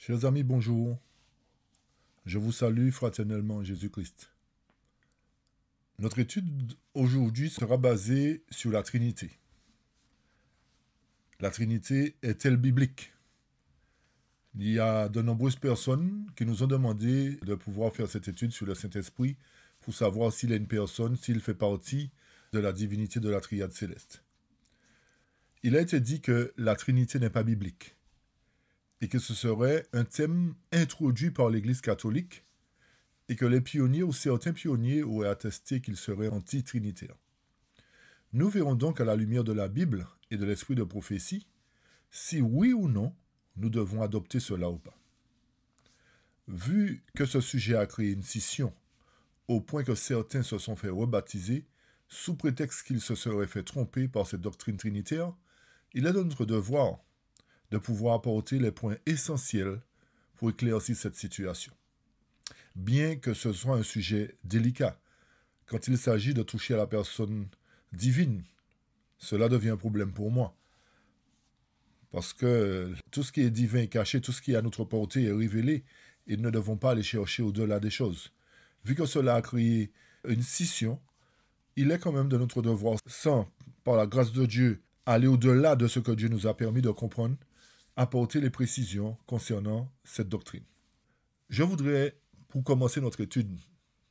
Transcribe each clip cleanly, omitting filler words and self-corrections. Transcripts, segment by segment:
Chers amis, bonjour. Je vous salue fraternellement en Jésus-Christ. Notre étude aujourd'hui sera basée sur la Trinité. La Trinité est-elle biblique? Il y a de nombreuses personnes qui nous ont demandé de pouvoir faire cette étude sur le Saint-Esprit pour savoir s'il est une personne, s'il fait partie de la divinité de la triade céleste. Il a été dit que la Trinité n'est pas biblique et que ce serait un thème introduit par l'Église catholique et que les pionniers ou certains pionniers auraient attesté qu'il serait anti-trinitaire. Nous verrons donc à la lumière de la Bible et de l'esprit de prophétie si oui ou non nous devons adopter cela ou pas. Vu que ce sujet a créé une scission au point que certains se sont fait rebaptiser sous prétexte qu'ils se seraient fait tromper par cette doctrine trinitaire, il est de notre devoir de pouvoir apporter les points essentiels pour éclaircir cette situation. Bien que ce soit un sujet délicat, quand il s'agit de toucher à la personne divine, cela devient un problème pour moi. Parce que tout ce qui est divin est caché, tout ce qui est à notre portée est révélé, et nous ne devons pas aller chercher au-delà des choses. Vu que cela a créé une scission, il est quand même de notre devoir, sans, par la grâce de Dieu, aller au-delà de ce que Dieu nous a permis de comprendre, apporter les précisions concernant cette doctrine. Je voudrais, pour commencer notre étude,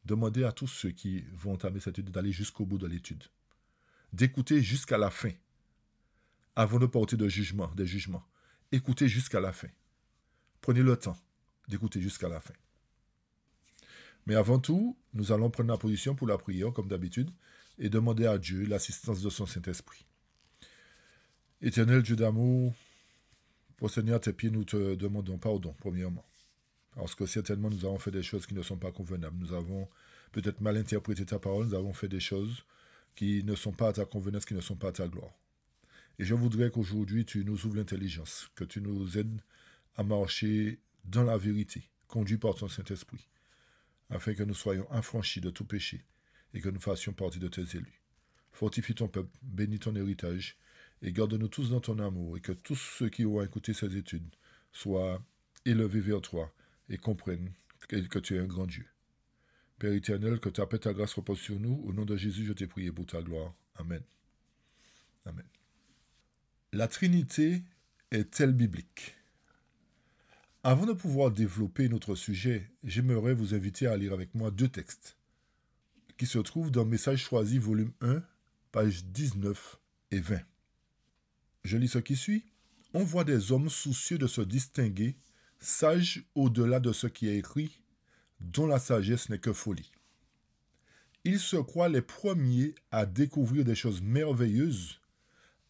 demander à tous ceux qui vont entamer cette étude d'aller jusqu'au bout de l'étude, d'écouter jusqu'à la fin, avant de porter des jugements. Écoutez jusqu'à la fin. Prenez le temps d'écouter jusqu'à la fin. Mais avant tout, nous allons prendre la position pour la prière, comme d'habitude, et demander à Dieu l'assistance de son Saint-Esprit. Éternel Dieu d'amour, au Seigneur, à tes pieds, nous te demandons pardon, premièrement. Parce que certainement, nous avons fait des choses qui ne sont pas convenables. Nous avons peut-être mal interprété ta parole, nous avons fait des choses qui ne sont pas à ta convenance, qui ne sont pas à ta gloire. Et je voudrais qu'aujourd'hui, tu nous ouvres l'intelligence, que tu nous aides à marcher dans la vérité, conduit par ton Saint-Esprit, afin que nous soyons affranchis de tout péché et que nous fassions partie de tes élus. Fortifie ton peuple, bénis ton héritage, et garde-nous tous dans ton amour, et que tous ceux qui auront écouté ces études soient élevés vers toi et comprennent que tu es un grand Dieu. Père éternel, que ta paix, ta grâce repose sur nous. Au nom de Jésus, je t'ai prié pour ta gloire. Amen. Amen. La Trinité est-elle biblique? Avant de pouvoir développer notre sujet, j'aimerais vous inviter à lire avec moi deux textes qui se trouvent dans Messages choisis, volume 1, pages 19 et 20. Je lis ce qui suit. On voit des hommes soucieux de se distinguer, sages au-delà de ce qui est écrit, dont la sagesse n'est que folie. Ils se croient les premiers à découvrir des choses merveilleuses,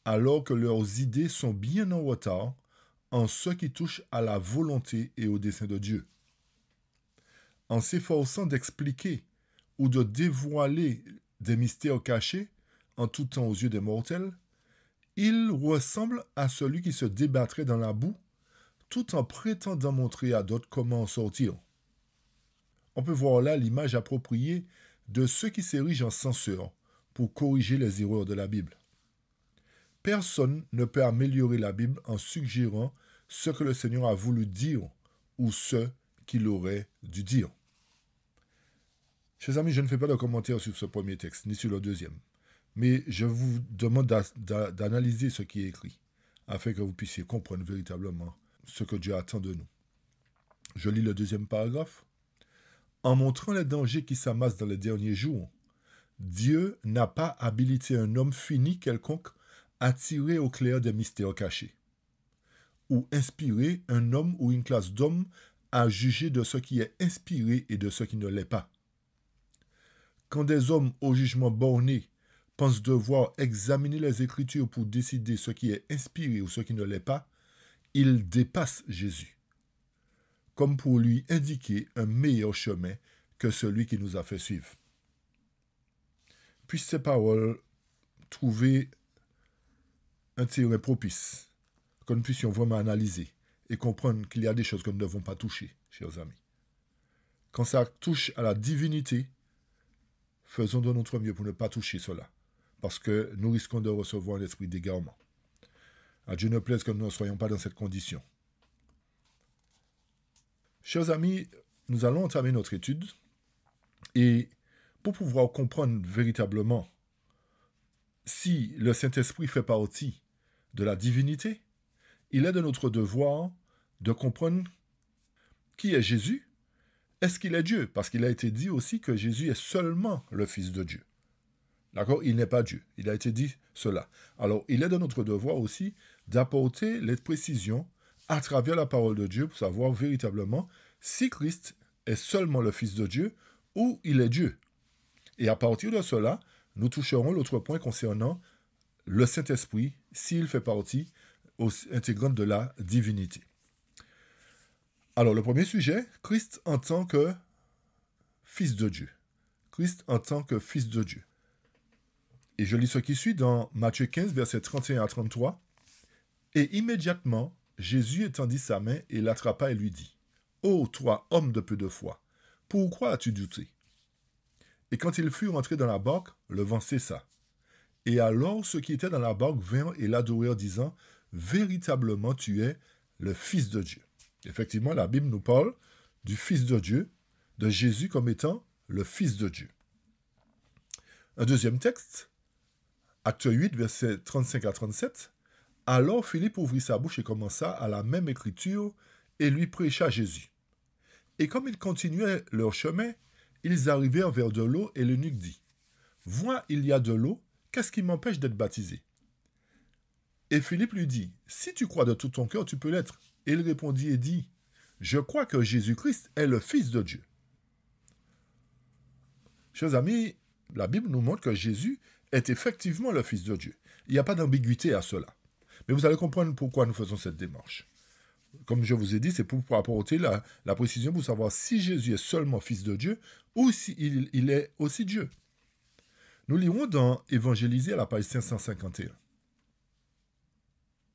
alors que leurs idées sont bien en retard en ce qui touche à la volonté et au dessein de Dieu. En s'efforçant d'expliquer ou de dévoiler des mystères cachés en tout temps aux yeux des mortels, il ressemble à celui qui se débattrait dans la boue, tout en prétendant montrer à d'autres comment en sortir. On peut voir là l'image appropriée de ceux qui s'érigent en censeurs pour corriger les erreurs de la Bible. Personne ne peut améliorer la Bible en suggérant ce que le Seigneur a voulu dire ou ce qu'il aurait dû dire. Chers amis, je ne fais pas de commentaires sur ce premier texte, ni sur le deuxième. Mais je vous demande d'analyser ce qui est écrit, afin que vous puissiez comprendre véritablement ce que Dieu attend de nous. Je lis le deuxième paragraphe. En montrant les dangers qui s'amassent dans les derniers jours, Dieu n'a pas habilité un homme fini quelconque à tirer au clair des mystères cachés, ou inspirer un homme ou une classe d'hommes à juger de ce qui est inspiré et de ce qui ne l'est pas. Quand des hommes au jugement borné pensent devoir examiner les Écritures pour décider ce qui est inspiré ou ce qui ne l'est pas, ils dépassent Jésus. comme pour lui indiquer un meilleur chemin que celui qui nous a fait suivre. Puissent ces paroles trouver un terrain propice, que nous puissions vraiment analyser et comprendre qu'il y a des choses que nous ne devons pas toucher, chers amis. Quand ça touche à la divinité, faisons de notre mieux pour ne pas toucher cela, parce que nous risquons de recevoir un esprit d'égarement. À Dieu ne plaise que nous ne soyons pas dans cette condition. Chers amis, nous allons entamer notre étude, et pour pouvoir comprendre véritablement si le Saint-Esprit fait partie de la divinité, il est de notre devoir de comprendre qui est Jésus. Est-ce qu'il est Dieu? Parce qu'il a été dit aussi que Jésus est seulement le Fils de Dieu. D'accord? Il n'est pas Dieu. Il a été dit cela. Alors, il est de notre devoir aussi d'apporter les précisions à travers la parole de Dieu pour savoir véritablement si Christ est seulement le Fils de Dieu ou il est Dieu. Et à partir de cela, nous toucherons l'autre point concernant le Saint-Esprit, s'il fait partie intégrante de la divinité. Alors, le premier sujet, Christ en tant que Fils de Dieu. Christ en tant que Fils de Dieu. Et je lis ce qui suit dans Matthieu 15, versets 31 à 33. « Et immédiatement, Jésus étendit sa main et l'attrapa et lui dit, « Ô toi, homme de peu de foi, pourquoi as-tu douté ?» Et quand il fut rentré dans la barque, le vent cessa. Et alors ceux qui étaient dans la barque vinrent et l'adorèrent, disant, « Véritablement, tu es le Fils de Dieu. » Effectivement, la Bible nous parle du Fils de Dieu, de Jésus comme étant le Fils de Dieu. Un deuxième texte, Acte 8, versets 35 à 37. « Alors Philippe ouvrit sa bouche et commença à la même écriture et lui prêcha Jésus. Et comme ils continuaient leur chemin, ils arrivèrent vers de l'eau et l'eunuque dit, « Vois, il y a de l'eau, qu'est-ce qui m'empêche d'être baptisé ?» Et Philippe lui dit, « Si tu crois de tout ton cœur, tu peux l'être. » Et il répondit et dit, « Je crois que Jésus-Christ est le Fils de Dieu. » Chers amis, la Bible nous montre que Jésus est effectivement le Fils de Dieu. Il n'y a pas d'ambiguïté à cela. Mais vous allez comprendre pourquoi nous faisons cette démarche. Comme je vous ai dit, c'est pour apporter la précision pour savoir si Jésus est seulement Fils de Dieu ou s'il il est aussi Dieu. Nous lirons dans Évangéliser à la page 551.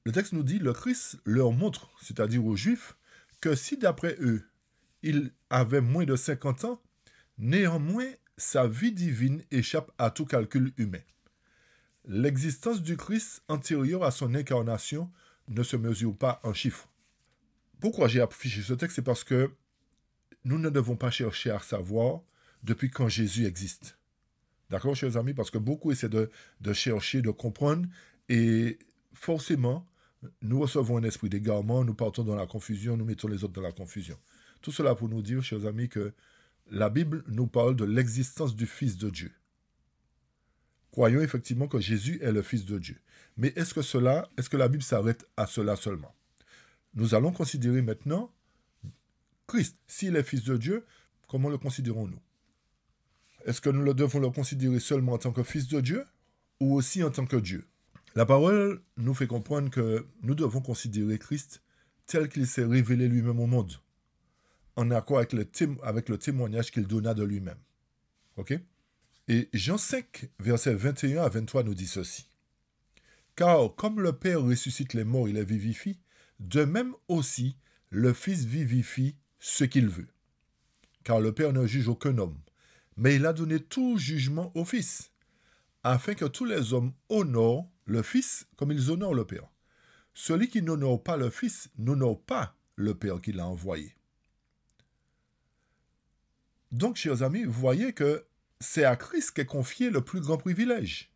Le texte nous dit, le Christ leur montre, c'est-à-dire aux Juifs, que si d'après eux, il avait moins de 50 ans, néanmoins, sa vie divine échappe à tout calcul humain. L'existence du Christ antérieure à son incarnation ne se mesure pas en chiffres. Pourquoi j'ai affiché ce texte? C'est parce que nous ne devons pas chercher à savoir depuis quand Jésus existe. D'accord, chers amis? Parce que beaucoup essaient de chercher, de comprendre, et forcément, nous recevons un esprit d'égarement, nous partons dans la confusion, nous mettons les autres dans la confusion. Tout cela pour nous dire, chers amis, que la Bible nous parle de l'existence du Fils de Dieu. Croyons effectivement que Jésus est le Fils de Dieu. Mais est-ce que la Bible s'arrête à cela seulement? Nous allons considérer maintenant Christ. S'il est Fils de Dieu, comment le considérons-nous? Est-ce que nous devons le considérer seulement en tant que Fils de Dieu ou aussi en tant que Dieu? La parole nous fait comprendre que nous devons considérer Christ tel qu'il s'est révélé lui-même au monde, en accord avec le témoignage qu'il donna de lui-même. Ok? Et Jean 5, versets 21 à 23 nous dit ceci. « Car comme le Père ressuscite les morts et les vivifie, de même aussi le Fils vivifie ce qu'il veut. Car le Père ne juge aucun homme, mais il a donné tout jugement au Fils, afin que tous les hommes honorent le Fils comme ils honorent le Père. Celui qui n'honore pas le Fils n'honore pas le Père qui l'a envoyé. » Donc, chers amis, vous voyez que c'est à Christ qu'est confié le plus grand privilège,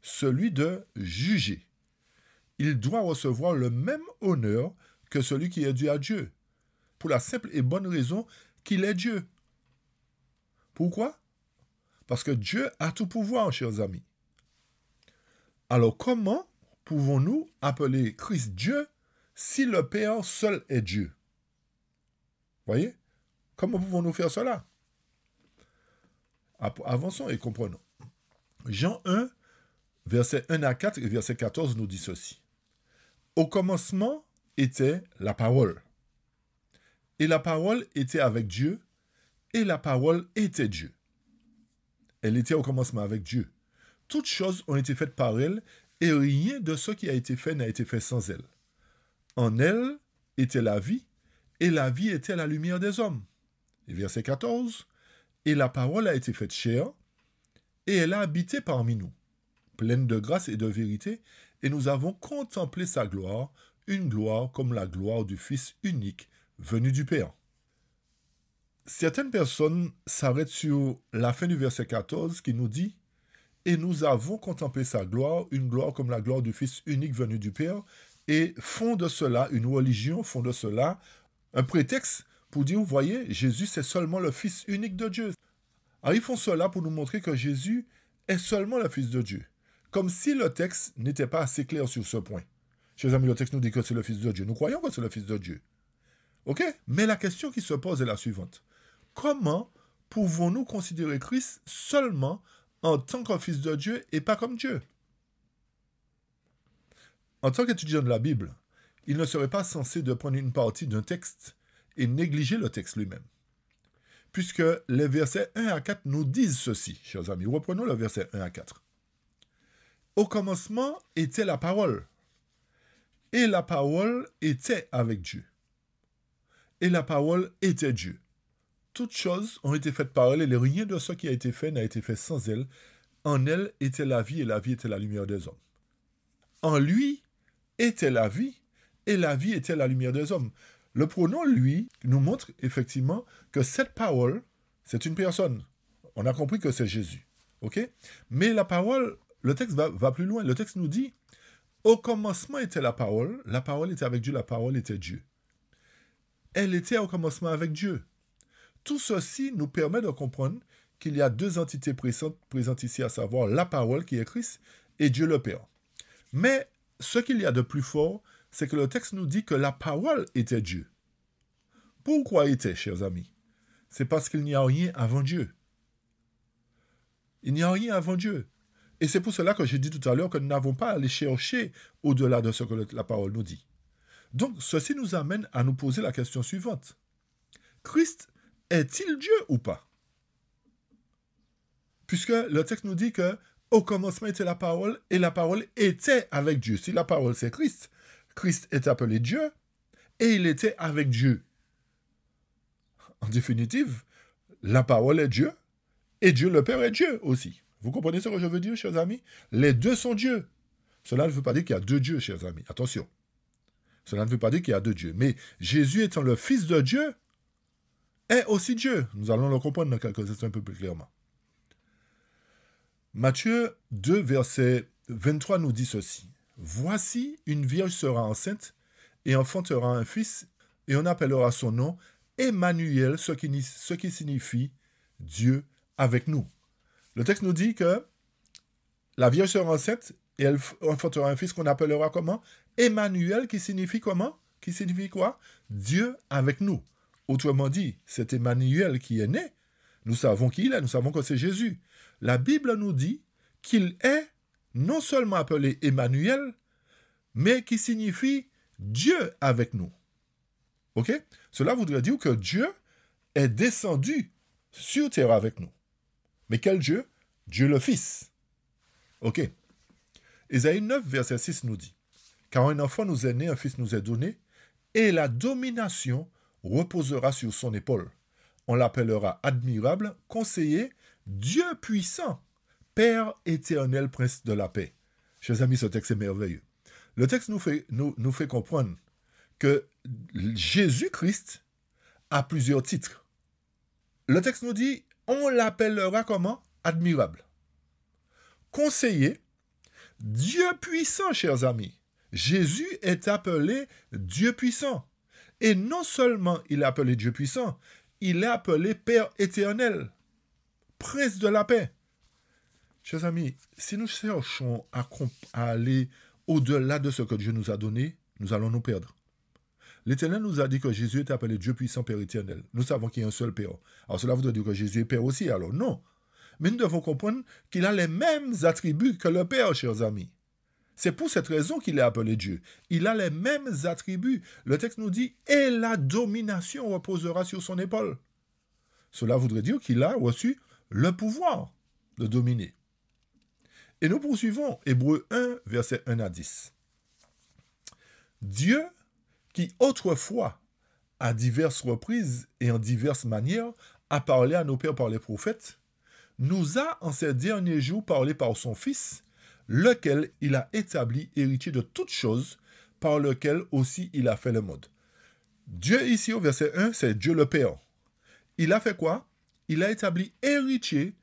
celui de juger. Il doit recevoir le même honneur que celui qui est dû à Dieu, pour la simple et bonne raison qu'il est Dieu. Pourquoi? Parce que Dieu a tout pouvoir, chers amis. Alors comment pouvons-nous appeler Christ Dieu si le Père seul est Dieu? Voyez? Comment pouvons-nous faire cela? Avançons et comprenons. Jean 1, versets 1 à 4 et verset 14 nous dit ceci. Au commencement était la parole. Et la parole était avec Dieu, et la parole était Dieu. Elle était au commencement avec Dieu. Toutes choses ont été faites par elle, et rien de ce qui a été fait n'a été fait sans elle. En elle était la vie, et la vie était la lumière des hommes. Et verset 14, et la parole a été faite chair, et elle a habité parmi nous, pleine de grâce et de vérité, et nous avons contemplé sa gloire, une gloire comme la gloire du Fils unique venu du Père. Certaines personnes s'arrêtent sur la fin du verset 14 qui nous dit « Et nous avons contemplé sa gloire, une gloire comme la gloire du Fils unique venu du Père », et font de cela une religion, font de cela un prétexte pour dire, vous voyez, Jésus c'est seulement le Fils unique de Dieu. Alors ils font cela pour nous montrer que Jésus est seulement le Fils de Dieu. Comme si le texte n'était pas assez clair sur ce point. Chers amis, le texte nous dit que c'est le Fils de Dieu. Nous croyons que c'est le Fils de Dieu. Ok? Mais la question qui se pose est la suivante. Comment pouvons-nous considérer Christ seulement en tant qu'un Fils de Dieu et pas comme Dieu? En tant qu'étudiant de la Bible, il ne serait pas censé de prendre une partie d'un texte et négliger le texte lui-même. Puisque les versets 1 à 4 nous disent ceci, chers amis. Reprenons le verset 1 à 4. Au commencement était la parole, et la parole était avec Dieu, et la parole était Dieu. Toutes choses ont été faites par elle, et rien de ce qui a été fait n'a été fait sans elle. En elle était la vie, et la vie était la lumière des hommes. En lui était la vie, et la vie était la lumière des hommes. Le pronom « lui » nous montre effectivement que cette parole, c'est une personne. On a compris que c'est Jésus. Ok? Mais la parole, le texte va plus loin. Le texte nous dit « Au commencement était la parole était avec Dieu, la parole était Dieu. » Elle était au commencement avec Dieu. Tout ceci nous permet de comprendre qu'il y a deux entités présentes ici, à savoir la parole qui est Christ et Dieu le Père. Mais ce qu'il y a de plus fort, c'est que le texte nous dit que la parole était Dieu. Pourquoi était, chers amis? C'est parce qu'il n'y a rien avant Dieu. Il n'y a rien avant Dieu. Et c'est pour cela que j'ai dit tout à l'heure que nous n'avons pas à aller chercher au-delà de ce que la parole nous dit. Donc, ceci nous amène à nous poser la question suivante. Christ est-il Dieu ou pas? Puisque le texte nous dit que au commencement était la parole et la parole était avec Dieu. Si la parole c'est Christ, Christ est appelé Dieu et il était avec Dieu. En définitive, la parole est Dieu et Dieu le Père est Dieu aussi. Vous comprenez ce que je veux dire, chers amis? Les deux sont Dieu. Cela ne veut pas dire qu'il y a deux dieux, chers amis. Attention. Cela ne veut pas dire qu'il y a deux dieux. Mais Jésus étant le Fils de Dieu est aussi Dieu. Nous allons le comprendre dans quelques instants un peu plus clairement. Matthieu 2, verset 23 nous dit ceci. « Voici, une vierge sera enceinte et enfantera un fils, et on appellera son nom Emmanuel, ce qui signifie Dieu avec nous. » Le texte nous dit que la vierge sera enceinte et elle enfantera un fils qu'on appellera comment? Emmanuel, qui signifie comment? Qui signifie quoi? Dieu avec nous. Autrement dit, c'est Emmanuel qui est né. Nous savons qui il est, nous savons que c'est Jésus. La Bible nous dit qu'il est non seulement appelé Emmanuel, mais qui signifie Dieu avec nous. Ok? Cela voudrait dire que Dieu est descendu sur terre avec nous. Mais quel Dieu? Dieu le Fils. Ok. Ésaïe 9, verset 6 nous dit « Car un enfant nous est né, un fils nous est donné, et la domination reposera sur son épaule. On l'appellera admirable, conseiller, Dieu puissant, Père éternel, prince de la paix. » Chers amis, ce texte est merveilleux. Le texte nous fait comprendre que Jésus-Christ a plusieurs titres. Le texte nous dit, on l'appellera comment? Admirable. Conseiller, Dieu puissant, chers amis. Jésus est appelé Dieu puissant. Et non seulement il est appelé Dieu puissant, il est appelé Père éternel, Prince de la paix. Chers amis, si nous cherchons à aller au-delà de ce que Dieu nous a donné, nous allons nous perdre. L'Éternel nous a dit que Jésus est appelé Dieu puissant, Père éternel. Nous savons qu'il y a un seul Père. Alors cela voudrait dire que Jésus est Père aussi, alors non. Mais nous devons comprendre qu'il a les mêmes attributs que le Père, chers amis. C'est pour cette raison qu'il est appelé Dieu. Il a les mêmes attributs. Le texte nous dit « Et la domination reposera sur son épaule ». Cela voudrait dire qu'il a reçu le pouvoir de dominer. Et nous poursuivons Hébreux 1, versets 1 à 10. Dieu, qui autrefois, à diverses reprises et en diverses manières, a parlé à nos pères par les prophètes, nous a en ces derniers jours parlé par son Fils, lequel il a établi héritier de toutes choses, par lequel aussi il a fait le monde. Dieu ici au verset 1, c'est Dieu le Père. Il a fait quoi? Il a établi héritier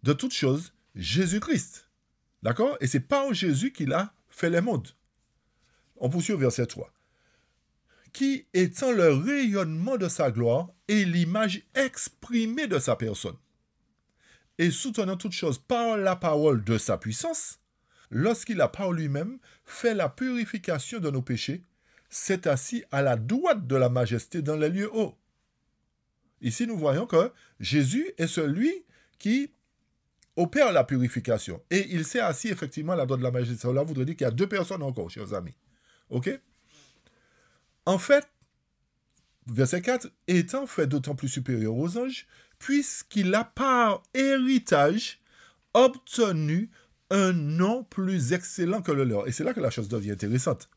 de toutes choses Jésus-Christ. D'accord? Et c'est par Jésus qu'il a fait les mondes. On poursuit au verset 3. Qui étant le rayonnement de sa gloire et l'image exprimée de sa personne, et soutenant toutes choses par la parole de sa puissance, lorsqu'il a par lui-même fait la purification de nos péchés, s'est assis à la droite de la majesté dans les lieux hauts. Ici, nous voyons que Jésus est celui qui opère la purification. Et il s'est assis effectivement à la droite de la majesté. Cela voudrait dire qu'il y a deux personnes encore, chers amis. OK? En fait, verset 4, étant fait d'autant plus supérieur aux anges, puisqu'il a par héritage obtenu un nom plus excellent que le leur. Et c'est là que la chose devient intéressante.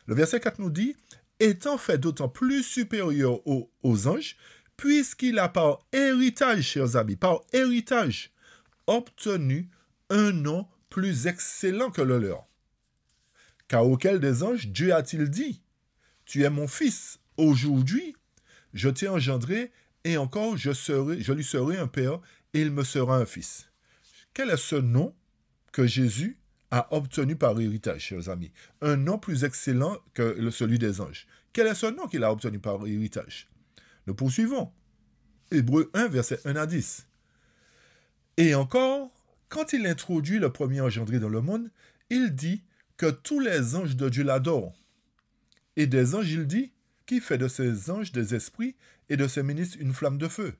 Le verset 4 nous dit, étant fait d'autant plus supérieur aux anges, puisqu'il a par héritage, chers amis, par héritage, obtenu un nom plus excellent que le leur. Car auquel des anges Dieu a-t-il dit, tu es mon fils, aujourd'hui je t'ai engendré, et encore je lui serai un père, et il me sera un fils. Quel est ce nom que Jésus a obtenu par héritage, chers amis? Un nom plus excellent que celui des anges. Quel est ce nom qu'il a obtenu par héritage? Nous poursuivons. Hébreux 1, versets 1 à 10. Et encore, quand il introduit le premier engendré dans le monde, il dit que tous les anges de Dieu l'adorent. Et des anges, il dit, qui fait de ces anges des esprits et de ses ministres une flamme de feu.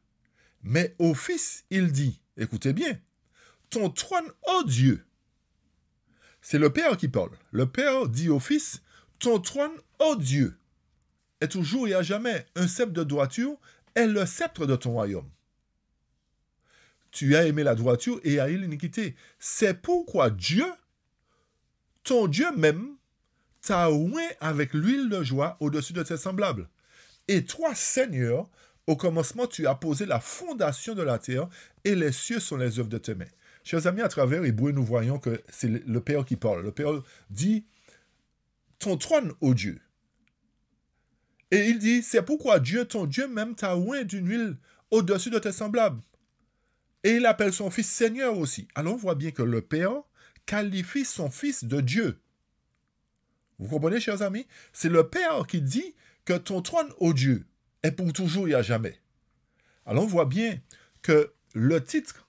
Mais au Fils, il dit, écoutez bien, ton trône, ô Dieu. C'est le Père qui parle. Le Père dit au Fils, ton trône, ô Dieu, est toujours et à jamais. Un sceptre de droiture est le sceptre de ton royaume. Tu as aimé la droiture et haï l'iniquité. C'est pourquoi Dieu, ton Dieu même, t'a oint avec l'huile de joie au-dessus de tes semblables. Et toi, Seigneur, au commencement, tu as posé la fondation de la terre et les cieux sont les œuvres de tes mains. Chers amis, à travers Hébreux, nous voyons que c'est le Père qui parle. Le Père dit, ton trône, ô Dieu. Et il dit, c'est pourquoi Dieu, ton Dieu même, t'a oint d'une huile au-dessus de tes semblables. Et il appelle son fils Seigneur aussi. Alors on voit bien que le Père qualifie son fils de Dieu. Vous comprenez, chers amis? C'est le Père qui dit que ton trône, ô Dieu, est pour toujours et à jamais. Alors on voit bien que le titre,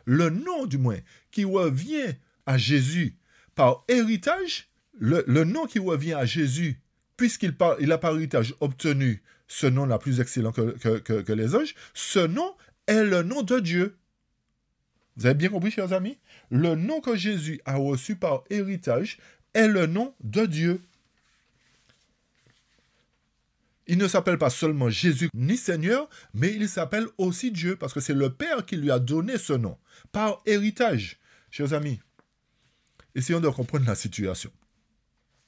le nom du moins, qui revient à Jésus par héritage, le nom qui revient à Jésus, puisqu'il a par héritage obtenu ce nom là plus excellent que les anges, ce nom est le nom de Dieu. Vous avez bien compris, chers amis? Le nom que Jésus a reçu par héritage est le nom de Dieu. Il ne s'appelle pas seulement Jésus ni Seigneur, mais il s'appelle aussi Dieu, parce que c'est le Père qui lui a donné ce nom, par héritage. Chers amis, essayons de comprendre la situation.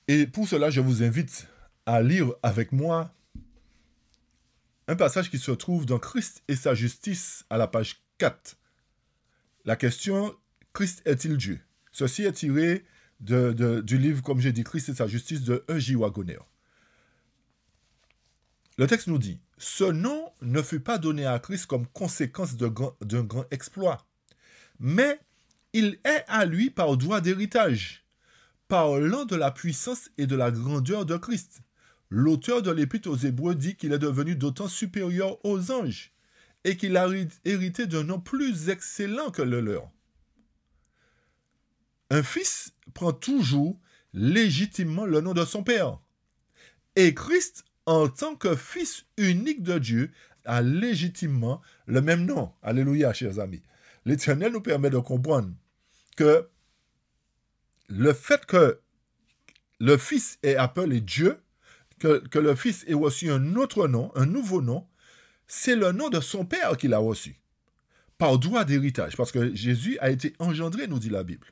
Et pour cela, je vous invite à lire avec moi un passage qui se trouve dans Christ et sa justice à la page 4. La question, Christ est-il Dieu? Ceci est tiré du livre, comme j'ai dit, Christ et sa justice de E.J. Wagoner. Le texte nous dit, ce nom ne fut pas donné à Christ comme conséquence d'un grand exploit, mais il est à lui par droit d'héritage, parlant de la puissance et de la grandeur de Christ. L'auteur de l'Épître aux Hébreux dit qu'il est devenu d'autant supérieur aux anges et qu'il a hérité d'un nom plus excellent que le leur. Un fils prend toujours légitimement le nom de son père. Et Christ, en tant que fils unique de Dieu, a légitimement le même nom. Alléluia, chers amis. L'Éternel nous permet de comprendre que le fait que le Fils est appelé Dieu, que le Fils ait reçu un autre nom, un nouveau nom, c'est le nom de son Père qu'il a reçu, par droit d'héritage, parce que Jésus a été engendré, nous dit la Bible.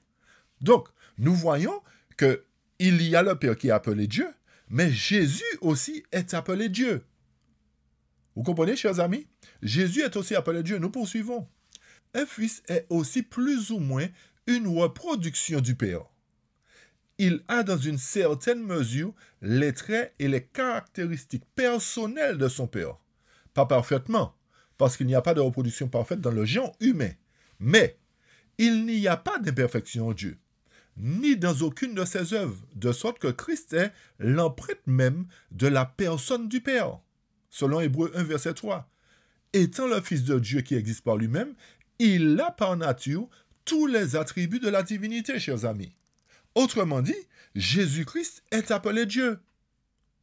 Donc, nous voyons qu'il y a le Père qui est appelé Dieu, mais Jésus aussi est appelé Dieu. Vous comprenez, chers amis? Jésus est aussi appelé Dieu. Nous poursuivons. Un fils est aussi plus ou moins une reproduction du Père. Il a dans une certaine mesure les traits et les caractéristiques personnelles de son Père. Pas parfaitement, parce qu'il n'y a pas de reproduction parfaite dans le genre humain. Mais il n'y a pas d'imperfection en Dieu, ni dans aucune de ses œuvres, de sorte que Christ est l'empreinte même de la personne du Père. Selon Hébreux 1, verset 3. Étant le Fils de Dieu qui existe par lui-même, il a par nature tous les attributs de la divinité, chers amis. Autrement dit, Jésus-Christ est appelé Dieu.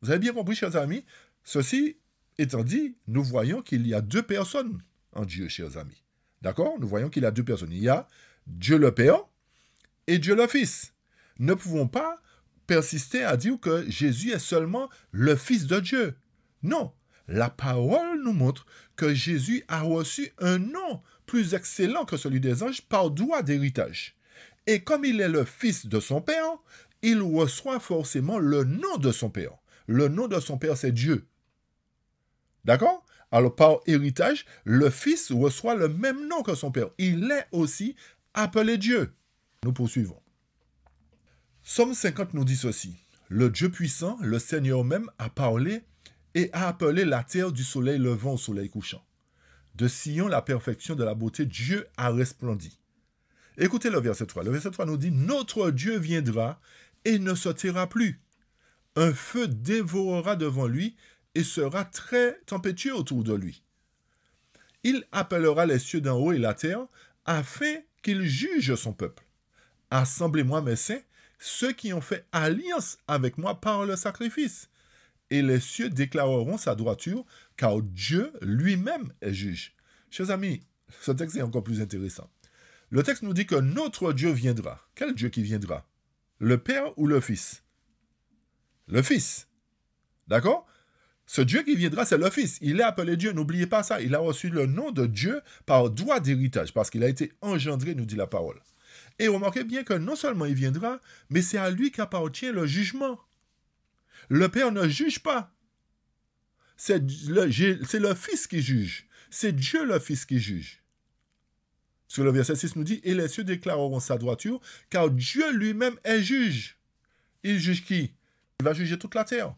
Vous avez bien compris, chers amis? Ceci étant dit, nous voyons qu'il y a deux personnes en Dieu, chers amis. D'accord? Nous voyons qu'il y a deux personnes. Il y a Dieu le Père et Dieu le Fils. Ne pouvons pas persister à dire que Jésus est seulement le Fils de Dieu. Non. La parole nous montre que Jésus a reçu un nom plus excellent que celui des anges par droit d'héritage. Et comme il est le Fils de son Père, il reçoit forcément le nom de son Père. Le nom de son Père, c'est Dieu. D'accord? Alors, par héritage, le Fils reçoit le même nom que son Père. Il est aussi appelé Dieu. Nous poursuivons. Somme 50 nous dit ceci. Le Dieu puissant, le Seigneur même, a parlé et a appelé la terre du soleil levant au soleil couchant. De Sion, la perfection de la beauté, Dieu a resplendi. Écoutez le verset 3. Le verset 3 nous dit « Notre Dieu viendra et ne se taira plus. Un feu dévorera devant lui et sera très tempétueux autour de lui. Il appellera les cieux d'en haut et la terre afin qu'il juge son peuple. Assemblez-moi mes saints, ceux qui ont fait alliance avec moi par le sacrifice. Et les cieux déclareront sa droiture, car Dieu lui-même est juge. » Chers amis, ce texte est encore plus intéressant. Le texte nous dit que notre Dieu viendra. Quel Dieu qui viendra? Le Père ou le Fils? Le Fils. D'accord? Ce Dieu qui viendra, c'est le Fils. Il est appelé Dieu, n'oubliez pas ça. Il a reçu le nom de Dieu par droit d'héritage, parce qu'il a été engendré, nous dit la parole. Et remarquez bien que non seulement il viendra, mais c'est à lui qu'appartient le jugement. Le Père ne juge pas. C'est le Fils qui juge. C'est Dieu le Fils qui juge. Sur le verset 6 nous dit « Et les cieux déclareront sa droiture, car Dieu lui-même est juge. » Il juge qui? Il va juger toute la terre.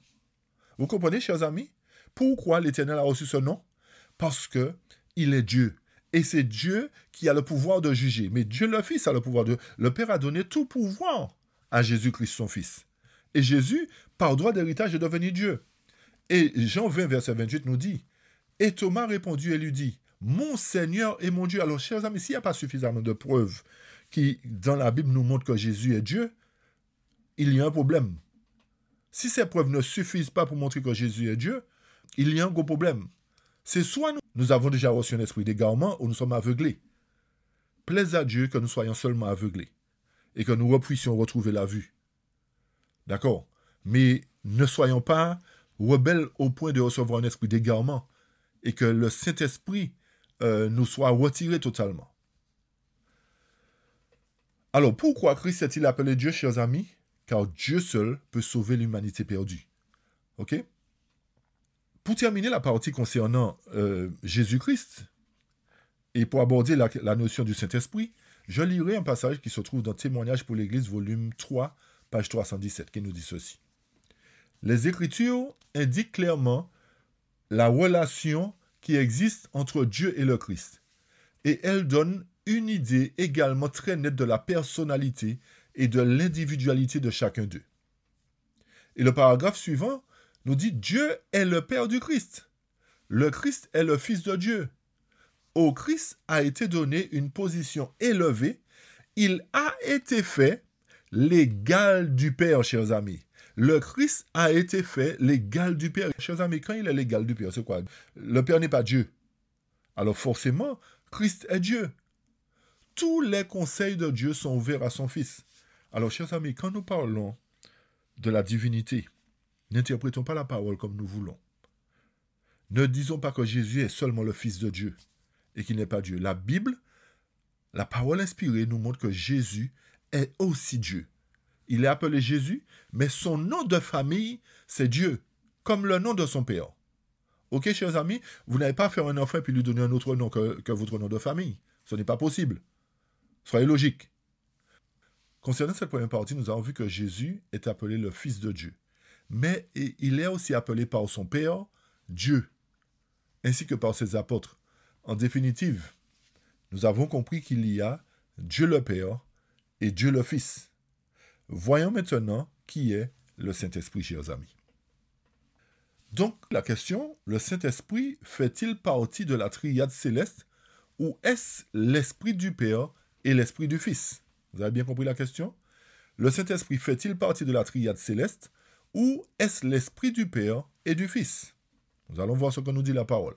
Vous comprenez, chers amis? Pourquoi l'Éternel a reçu ce nom? Parce que il est Dieu. Et c'est Dieu qui a le pouvoir de juger. Mais Dieu le Fils a le pouvoir de... Le Père a donné tout pouvoir à Jésus-Christ, son Fils. Et Jésus, par droit d'héritage, est devenu Dieu. Et Jean 20, verset 28 nous dit « Et Thomas répondit et lui dit « Mon Seigneur et mon Dieu. » Alors, chers amis, s'il n'y a pas suffisamment de preuves qui, dans la Bible, nous montrent que Jésus est Dieu, il y a un problème. Si ces preuves ne suffisent pas pour montrer que Jésus est Dieu, il y a un gros problème. C'est soit nous avons déjà reçu un esprit d'égarement ou nous sommes aveuglés. Plaise à Dieu que nous soyons seulement aveuglés et que nous puissions retrouver la vue. D'accord? Mais ne soyons pas rebelles au point de recevoir un esprit d'égarement et que le Saint-Esprit nous soit retiré totalement. Alors, pourquoi Christ est-il appelé Dieu, chers amis? Car Dieu seul peut sauver l'humanité perdue. OK? Pour terminer la partie concernant Jésus-Christ, et pour aborder la notion du Saint-Esprit, je lirai un passage qui se trouve dans Témoignages pour l'Église, volume 3, page 317, qui nous dit ceci. Les Écritures indiquent clairement la relation qui existe entre Dieu et le Christ, et elles donnent une idée également très nette de la personnalité et de l'individualité de chacun d'eux. Et le paragraphe suivant nous dit « Dieu est le Père du Christ. Le Christ est le Fils de Dieu. Au Christ a été donné une position élevée. Il a été fait l'égal du Père, chers amis. Le Christ a été fait l'égal du Père. Chers amis, quand il est l'égal du Père, c'est quoi? Le Père n'est pas Dieu. Alors forcément, Christ est Dieu. Tous les conseils de Dieu sont ouverts à son Fils. Alors, chers amis, quand nous parlons de la divinité, n'interprétons pas la parole comme nous voulons. Ne disons pas que Jésus est seulement le Fils de Dieu et qu'il n'est pas Dieu. La Bible, la parole inspirée nous montre que Jésus est aussi Dieu. Il est appelé Jésus, mais son nom de famille, c'est Dieu, comme le nom de son père. Ok, chers amis, vous n'avez pas à faire un enfant et puis lui donner un autre nom que votre nom de famille. Ce n'est pas possible. Soyez logique. Concernant cette première partie, nous avons vu que Jésus est appelé le Fils de Dieu. Mais il est aussi appelé par son Père, Dieu, ainsi que par ses apôtres. En définitive, nous avons compris qu'il y a Dieu le Père et Dieu le Fils. Voyons maintenant qui est le Saint-Esprit, chers amis. Donc, la question, le Saint-Esprit fait-il partie de la triade céleste ou est-ce l'Esprit du Père et l'Esprit du Fils? Vous avez bien compris la question? Le Saint-Esprit fait-il partie de la triade céleste ou est-ce l'Esprit du Père et du Fils? Nous allons voir ce que nous dit la parole.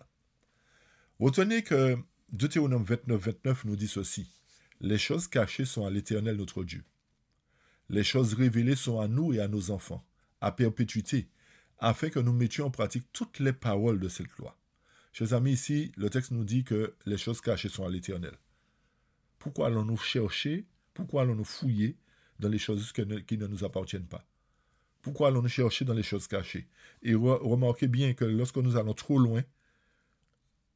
Retenez que Deutéronome 29 nous dit ceci. Les choses cachées sont à l'Éternel notre Dieu. Les choses révélées sont à nous et à nos enfants, à perpétuité, afin que nous mettions en pratique toutes les paroles de cette loi. Chers amis, ici, le texte nous dit que les choses cachées sont à l'Éternel. Pourquoi allons-nous chercher, pourquoi allons-nous fouiller dans les choses qui ne nous appartiennent pas? Pourquoi allons-nous chercher dans les choses cachées? Et remarquez bien que lorsque nous allons trop loin,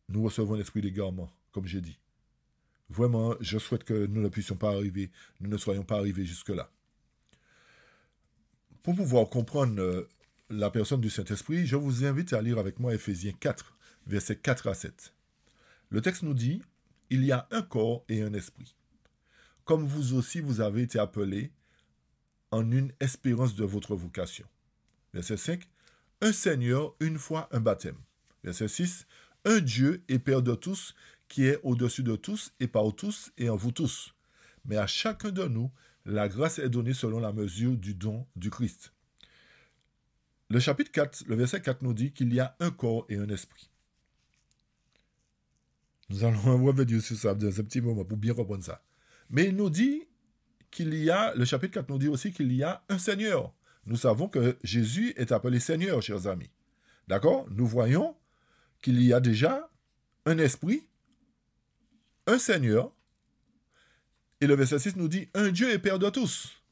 nous recevons l'esprit d'égarement, comme j'ai dit. Vraiment, je souhaite que nous ne puissions pas arriver, nous ne soyons pas arrivés jusque-là. Pour pouvoir comprendre la personne du Saint-Esprit, je vous invite à lire avec moi Éphésiens 4, versets 4 à 7. Le texte nous dit, « Il y a un corps et un esprit. Comme vous aussi, vous avez été appelés en une espérance de votre vocation. » Verset 5, « Un Seigneur, une foi, un baptême. » Verset 6, « Un Dieu et Père de tous, qui est au-dessus de tous et par tous et en vous tous. Mais à chacun de nous, la grâce est donnée selon la mesure du don du Christ. » Le chapitre 4, le verset 4 nous dit qu'il y a un corps et un esprit. Nous allons revenir sur ça dans un petit moment pour bien comprendre ça. Mais il nous dit qu'il y a, le chapitre 4 nous dit aussi qu'il y a un Seigneur. Nous savons que Jésus est appelé Seigneur, chers amis. D'accord? Nous voyons qu'il y a déjà un esprit, un Seigneur, et le verset 6 nous dit un Dieu et Père de tous.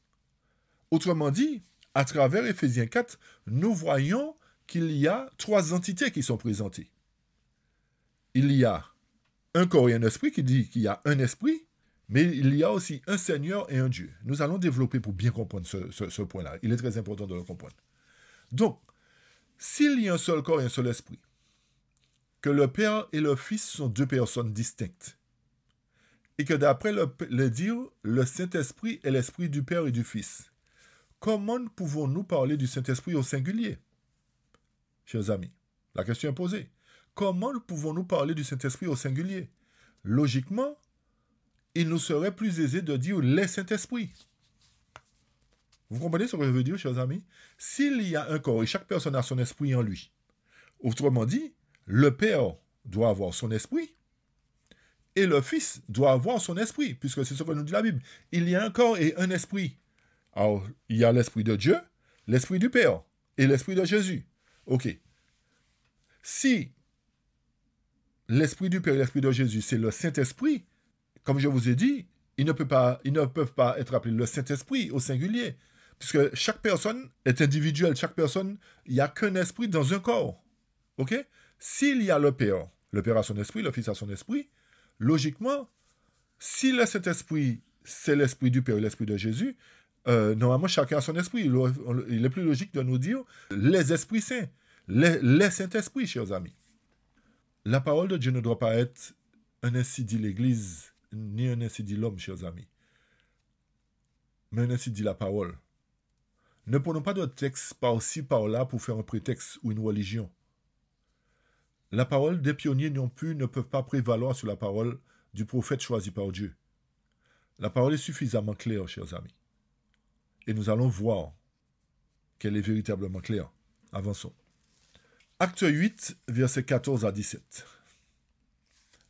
Autrement dit, à travers Éphésiens 4, nous voyons qu'il y a trois entités qui sont présentées. Il y a un corps et un esprit qui dit qu'il y a un esprit, mais il y a aussi un Seigneur et un Dieu. Nous allons développer pour bien comprendre ce point-là. Il est très important de le comprendre. Donc, s'il y a un seul corps et un seul esprit, que le Père et le Fils sont deux personnes distinctes, et que d'après le dire, le Saint-Esprit est l'esprit du Père et du Fils, comment pouvons-nous parler du Saint-Esprit au singulier? Chers amis, la question est posée. Comment pouvons-nous parler du Saint-Esprit au singulier? Logiquement, il nous serait plus aisé de dire les Saint-Esprits. Vous comprenez ce que je veux dire, chers amis? S'il y a un corps et chaque personne a son esprit en lui, autrement dit, le Père doit avoir son esprit et le Fils doit avoir son esprit, puisque c'est ce que nous dit la Bible. Il y a un corps et un esprit. Alors, il y a l'esprit de Dieu, l'esprit du Père et l'esprit de Jésus. Ok. Si l'esprit du Père et l'esprit de Jésus, c'est le Saint-Esprit, comme je vous ai dit, ils ne peuvent pas être appelés le Saint-Esprit au singulier, puisque chaque personne est individuelle. Chaque personne, il n'y a qu'un esprit dans un corps. Ok? S'il y a le Père a son esprit, le Fils a son esprit, logiquement, si le Saint-Esprit, c'est l'esprit du Père et l'esprit de Jésus, normalement, chacun a son esprit. Il est plus logique de nous dire les esprits saints, les Saint-Esprits, chers amis. La parole de Dieu ne doit pas être un ainsi dit l'Église, ni un ainsi dit l'homme, chers amis, mais un ainsi dit la parole. Ne prenons pas de texte par-ci, par-là pour faire un prétexte ou une religion. La parole des pionniers non plus ne peuvent pas prévaloir sur la parole du prophète choisi par Dieu. La parole est suffisamment claire, chers amis. Et nous allons voir qu'elle est véritablement claire. Avançons. Acte 8, versets 14 à 17.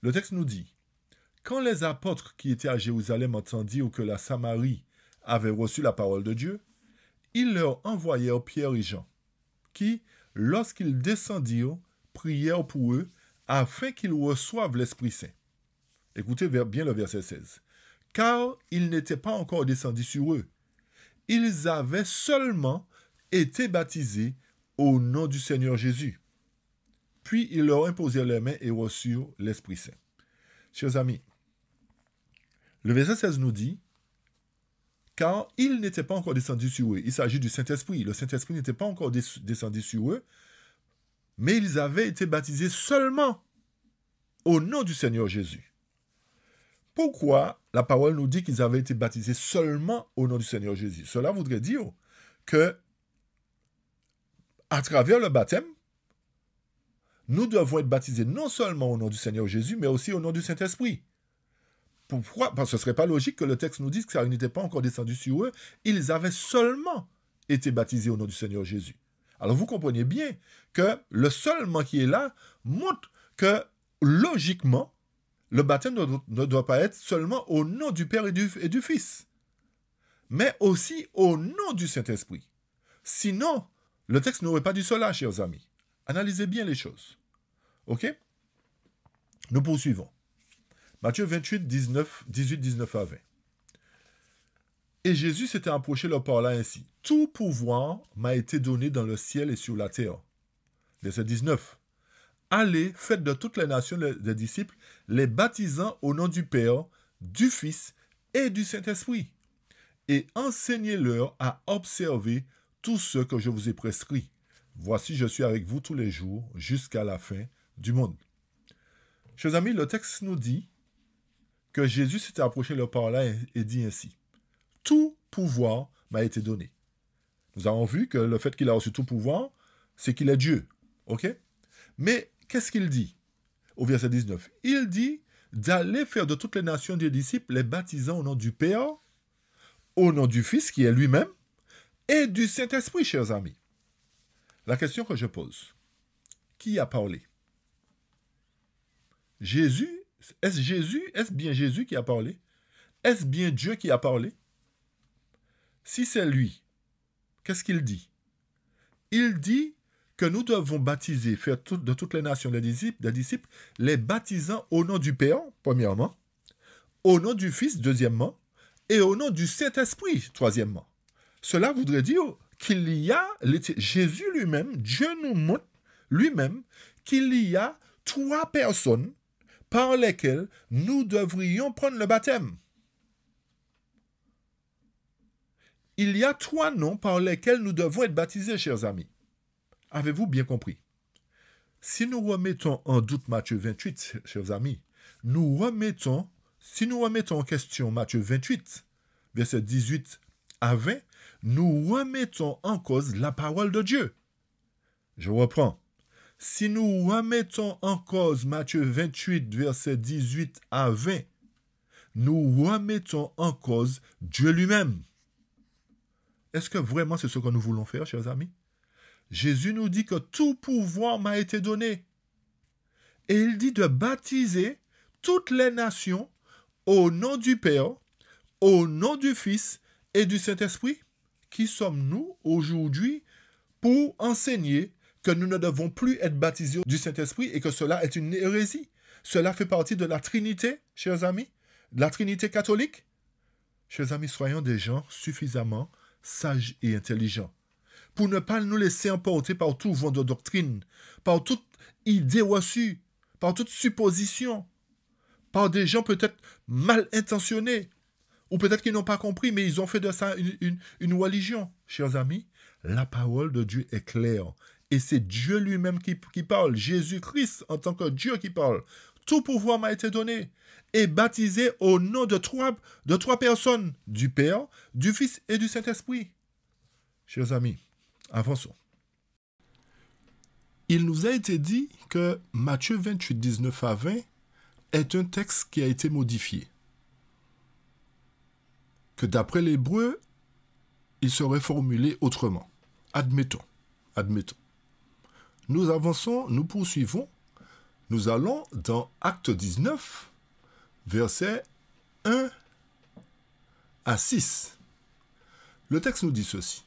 Le texte nous dit « Quand les apôtres qui étaient à Jérusalem entendirent que la Samarie avaient reçu la parole de Dieu, ils leur envoyèrent Pierre et Jean, qui, lorsqu'ils descendirent, prièrent pour eux, afin qu'ils reçoivent l'Esprit Saint. Écoutez bien le verset 16. Car ils n'étaient pas encore descendus sur eux. Ils avaient seulement été baptisés au nom du Seigneur Jésus. Puis ils leur imposèrent les mains et reçurent l'Esprit Saint. Chers amis, le verset 16 nous dit, car ils n'étaient pas encore descendus sur eux. Il s'agit du Saint-Esprit. Le Saint-Esprit n'était pas encore descendu sur eux, mais ils avaient été baptisés seulement au nom du Seigneur Jésus. Pourquoi la parole nous dit qu'ils avaient été baptisés seulement au nom du Seigneur Jésus? Cela voudrait dire que, à travers le baptême, nous devons être baptisés non seulement au nom du Seigneur Jésus, mais aussi au nom du Saint-Esprit. Pourquoi? Parce que ce ne serait pas logique que le texte nous dise que ça n'était pas encore descendu sur eux. Ils avaient seulement été baptisés au nom du Seigneur Jésus. Alors vous comprenez bien que le seulement qui est là montre que, logiquement, le baptême ne doit pas être seulement au nom du Père et du Fils, mais aussi au nom du Saint-Esprit. Sinon, le texte n'aurait pas dit cela, chers amis. Analysez bien les choses. OK? Nous poursuivons. Matthieu 28, 18, 19 à 20. Et Jésus s'était approché leur parla ainsi. Tout pouvoir m'a été donné dans le ciel et sur la terre. Verset 19. Allez, faites de toutes les nations des disciples, les baptisant au nom du Père, du Fils et du Saint-Esprit, et enseignez-leur à observer tout ce que je vous ai prescrit. Voici, je suis avec vous tous les jours, jusqu'à la fin du monde. Chers amis, le texte nous dit que Jésus s'était approché leur parla et dit ainsi. Tout pouvoir m'a été donné. Nous avons vu que le fait qu'il a reçu tout pouvoir, c'est qu'il est Dieu. OK? Mais qu'est-ce qu'il dit au verset 19? Il dit d'aller faire de toutes les nations des disciples, les baptisant au nom du Père, au nom du Fils, qui est lui-même, et du Saint-Esprit, chers amis. La question que je pose, qui a parlé? Jésus? Est-ce bien Jésus qui a parlé? Est-ce bien Dieu qui a parlé? Si c'est lui, qu'est-ce qu'il dit? Il dit que nous devons baptiser, faire de toutes les nations des disciples, les baptisant au nom du Père, premièrement, au nom du Fils, deuxièmement, et au nom du Saint-Esprit, troisièmement. Cela voudrait dire qu'il y a, Jésus lui-même, Dieu nous montre lui-même qu'il y a 3 personnes par lesquelles nous devrions prendre le baptême. Il y a 3 noms par lesquels nous devons être baptisés, chers amis. Avez-vous bien compris? Si nous remettons en doute Matthieu 28, chers amis, si nous remettons en question Matthieu 28, versets 18 à 20, nous remettons en cause la parole de Dieu. Je reprends. Si nous remettons en cause Matthieu 28, versets 18 à 20, nous remettons en cause Dieu lui-même. Est-ce que vraiment c'est ce que nous voulons faire, chers amis? Jésus nous dit que tout pouvoir m'a été donné. Et il dit de baptiser toutes les nations au nom du Père, au nom du Fils et du Saint-Esprit. Qui sommes-nous aujourd'hui pour enseigner que nous ne devons plus être baptisés du Saint-Esprit et que cela est une hérésie? Cela fait partie de la Trinité, chers amis, de la Trinité catholique. Chers amis, soyons des gens suffisamment sages et intelligents pour ne pas nous laisser emporter par tout vent de doctrine, par toute idée reçue, par toute supposition, par des gens peut-être mal intentionnés, ou peut-être qu'ils n'ont pas compris, mais ils ont fait de ça une religion. Chers amis, la parole de Dieu est claire, et c'est Dieu lui-même qui parle, Jésus-Christ en tant que Dieu qui parle. Tout pouvoir m'a été donné, et baptisé au nom de trois personnes, du Père, du Fils et du Saint-Esprit. Chers amis, avançons. Il nous a été dit que Matthieu 28, 19 à 20 est un texte qui a été modifié. Que d'après l'hébreu, il serait formulé autrement. Admettons. Nous avançons, nous poursuivons. Nous allons dans Acte 19, versets 1 à 6. Le texte nous dit ceci.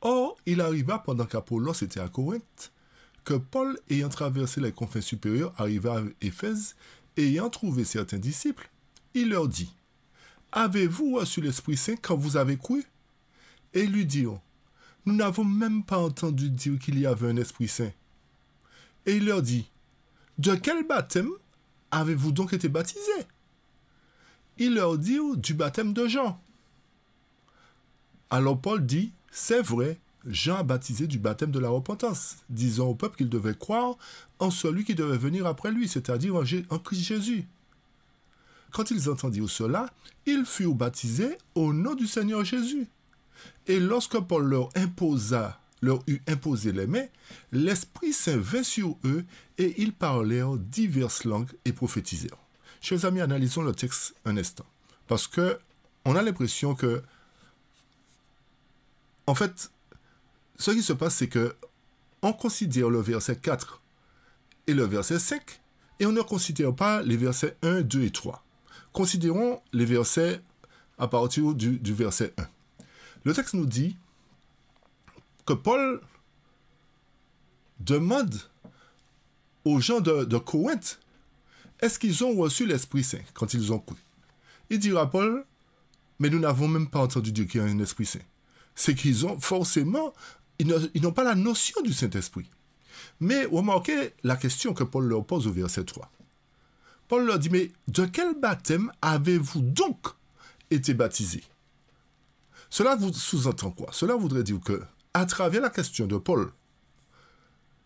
Or, il arriva pendant qu'Apollos était à Corinthe, que Paul, ayant traversé les confins supérieurs, arriva à Éphèse, et ayant trouvé certains disciples, il leur dit, « Avez-vous reçu l'Esprit Saint quand vous avez cru ?» Et ils lui dirent, « Nous n'avons même pas entendu dire qu'il y avait un Esprit Saint. » Et il leur dit, « De quel baptême avez-vous donc été baptisés ?» Ils leur dirent, « Du baptême de Jean. » Alors Paul dit, « C'est vrai, Jean a baptisé du baptême de la repentance, disant au peuple qu'il devait croire en celui qui devait venir après lui, c'est-à-dire en Christ Jésus. » Quand ils entendirent cela, ils furent baptisés au nom du Seigneur Jésus. Et lorsque Paul leur eut imposé les mains, l'Esprit Saint vint sur eux et ils parlèrent diverses langues et prophétisèrent. Chers amis, analysons le texte un instant. Parce que on a l'impression que, en fait, ce qui se passe, c'est que on considère le verset 4 et le verset 5 et on ne considère pas les versets 1, 2 et 3. Considérons les versets à partir du verset 1. Le texte nous dit que Paul demande aux gens de Corinthe, est-ce qu'ils ont reçu l'Esprit Saint quand ils ont cru? Il dira Paul, mais nous n'avons même pas entendu dire qu'il y a un Esprit Saint. C'est qu'ils ont forcément, ils n'ont pas la notion du Saint-Esprit. Mais remarquez la question que Paul leur pose au verset 3. Paul leur dit, mais de quel baptême avez-vous donc été baptisés? Cela sous-entend quoi? Cela voudrait dire que, à travers la question de Paul,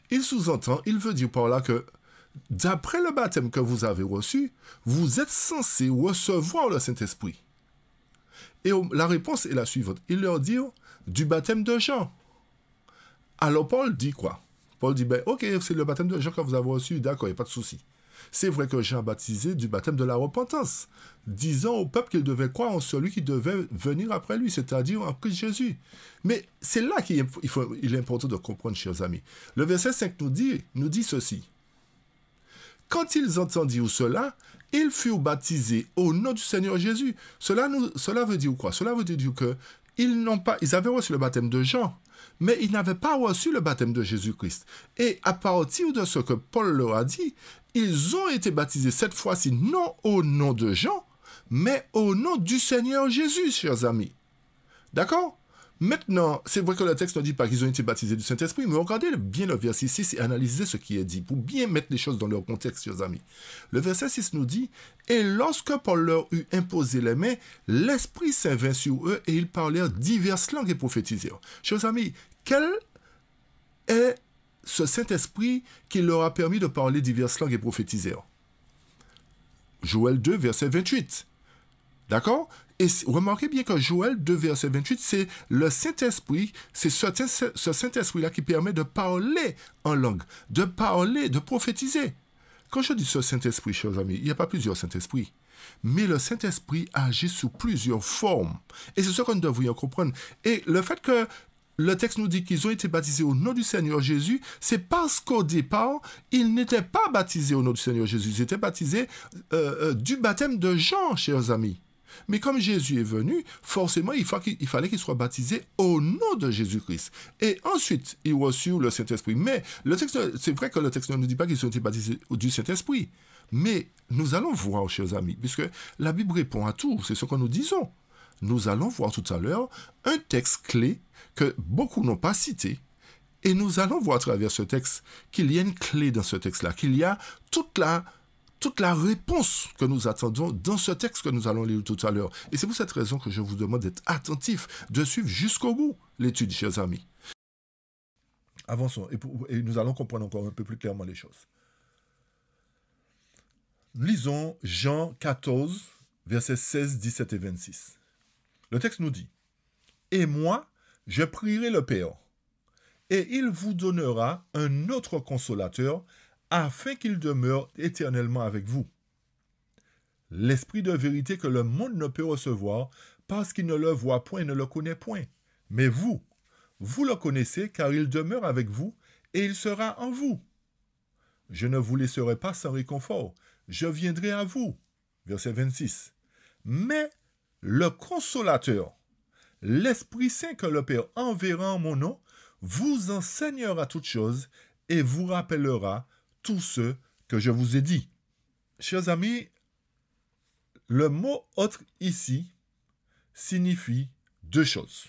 il veut dire par là que, d'après le baptême que vous avez reçu, vous êtes censé recevoir le Saint-Esprit. Et la réponse est la suivante. Il leur dit, du baptême de Jean. Alors Paul dit quoi? Paul dit, ok, c'est le baptême de Jean que vous avez reçu, d'accord, il n'y a pas de souci. C'est vrai que Jean a baptisé du baptême de la repentance, disant au peuple qu'il devait croire en celui qui devait venir après lui, c'est-à-dire en Christ Jésus. Mais c'est là qu'il est important de comprendre, chers amis. Le verset 5 nous dit ceci. Quand ils entendirent cela, ils furent baptisés au nom du Seigneur Jésus. Cela veut dire quoi? Cela veut dire que ils avaient reçu le baptême de Jean, mais ils n'avaient pas reçu le baptême de Jésus-Christ. Et à partir de ce que Paul leur a dit, ils ont été baptisés cette fois-ci non au nom de Jean, mais au nom du Seigneur Jésus, chers amis. D'accord? Maintenant, c'est vrai que le texte ne dit pas qu'ils ont été baptisés du Saint-Esprit, mais regardez bien le verset 6 et analysez ce qui est dit, pour bien mettre les choses dans leur contexte, chers amis. Le verset 6 nous dit, « Et lorsque Paul leur eut imposé les mains, l'Esprit Saint vint sur eux et ils parlèrent diverses langues et prophétisèrent. » Chers amis, quel est ce Saint-Esprit qui leur a permis de parler diverses langues et prophétisèrent? Joël 2, verset 28. D'accord? Et remarquez bien que Joël 2, verset 28, c'est le Saint-Esprit, c'est ce Saint-Esprit-là qui permet de parler en langue, de parler, de prophétiser. Quand je dis ce Saint-Esprit, chers amis, il n'y a pas plusieurs Saint-Esprits. Mais le Saint-Esprit agit sous plusieurs formes. Et c'est ce que nous devrions comprendre. Et le fait que le texte nous dit qu'ils ont été baptisés au nom du Seigneur Jésus, c'est parce qu'au départ, ils n'étaient pas baptisés au nom du Seigneur Jésus. Ils étaient baptisés du baptême de Jean, chers amis. Mais comme Jésus est venu, forcément, il fallait qu'il soit baptisé au nom de Jésus-Christ. Et ensuite, ils reçurent le Saint-Esprit. Mais c'est vrai que le texte ne nous dit pas qu'ils ont été baptisés du Saint-Esprit. Mais nous allons voir, chers amis, puisque la Bible répond à tout, c'est ce que nous disons. Nous allons voir tout à l'heure un texte clé que beaucoup n'ont pas cité. Et nous allons voir à travers ce texte qu'il y a une clé dans ce texte-là, qu'il y a toute la réponse que nous attendons dans ce texte que nous allons lire tout à l'heure. Et c'est pour cette raison que je vous demande d'être attentif, de suivre jusqu'au bout l'étude, chers amis. Avançons, et nous allons comprendre encore un peu plus clairement les choses. Lisons Jean 14, versets 16, 17 et 26. Le texte nous dit, « Et moi, je prierai le Père, et il vous donnera un autre consolateur, afin qu'il demeure éternellement avec vous. L'Esprit de vérité que le monde ne peut recevoir, parce qu'il ne le voit point et ne le connaît point. Mais vous le connaissez, car il demeure avec vous, et il sera en vous. Je ne vous laisserai pas sans réconfort, je viendrai à vous. » Verset 26. « Mais le consolateur, l'Esprit Saint que le Père enverra en mon nom vous enseignera toutes choses et vous rappellera tout ce que je vous ai dit. Chers amis, le mot autre ici signifie deux choses.